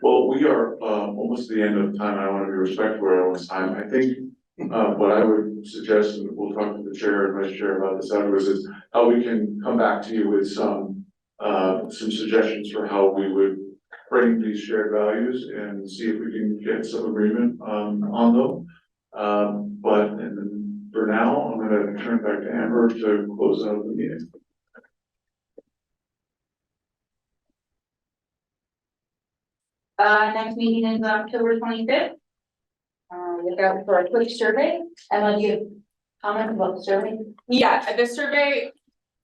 Well, we are almost at the end of time. I want to be respectful of everyone's time. I think what I would suggest, and we'll talk to the chair and vice chair about this afterwards, is how we can come back to you with some some suggestions for how we would frame these shared values and see if we can get some agreement, on them. But and then for now, I'm gonna turn it back to Amber to close out the meeting. Next meeting is October 25th. Look out for a quick survey. Emma, do you have comments about the survey? Yeah, the survey,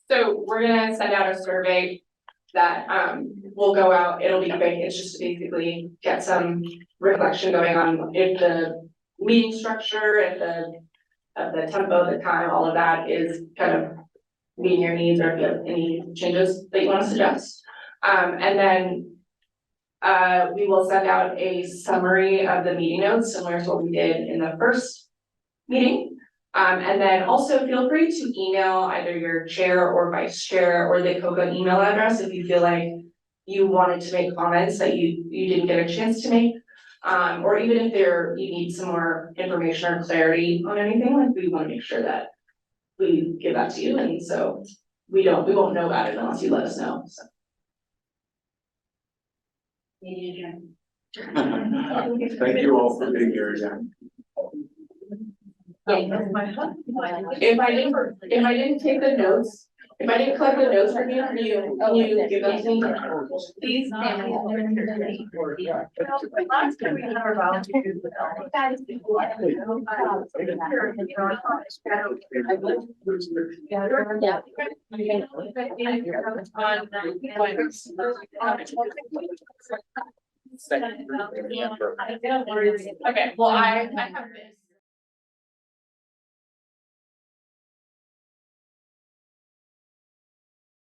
so we're gonna send out a survey that will go out, it'll be quick, it's just to basically get some reflection going on if the meeting structure, if the tempo, the time, all of that is kind of meeting your needs, or if you have any changes that you wanna suggest. And then we will send out a summary of the meeting notes, similar to what we did in the first meeting. And then also feel free to email either your chair or vice chair or the COCA email address if you feel like you wanted to make comments that you didn't get a chance to make. Or even if you need some more information or clarity on anything, like we want to make sure that we give that to you, and so we won't know about it unless you let us know, so. Thank you all for being here again. If I didn't take the notes, if I didn't collect the notes from you, can you give them to me? Please. Okay, well, I have this.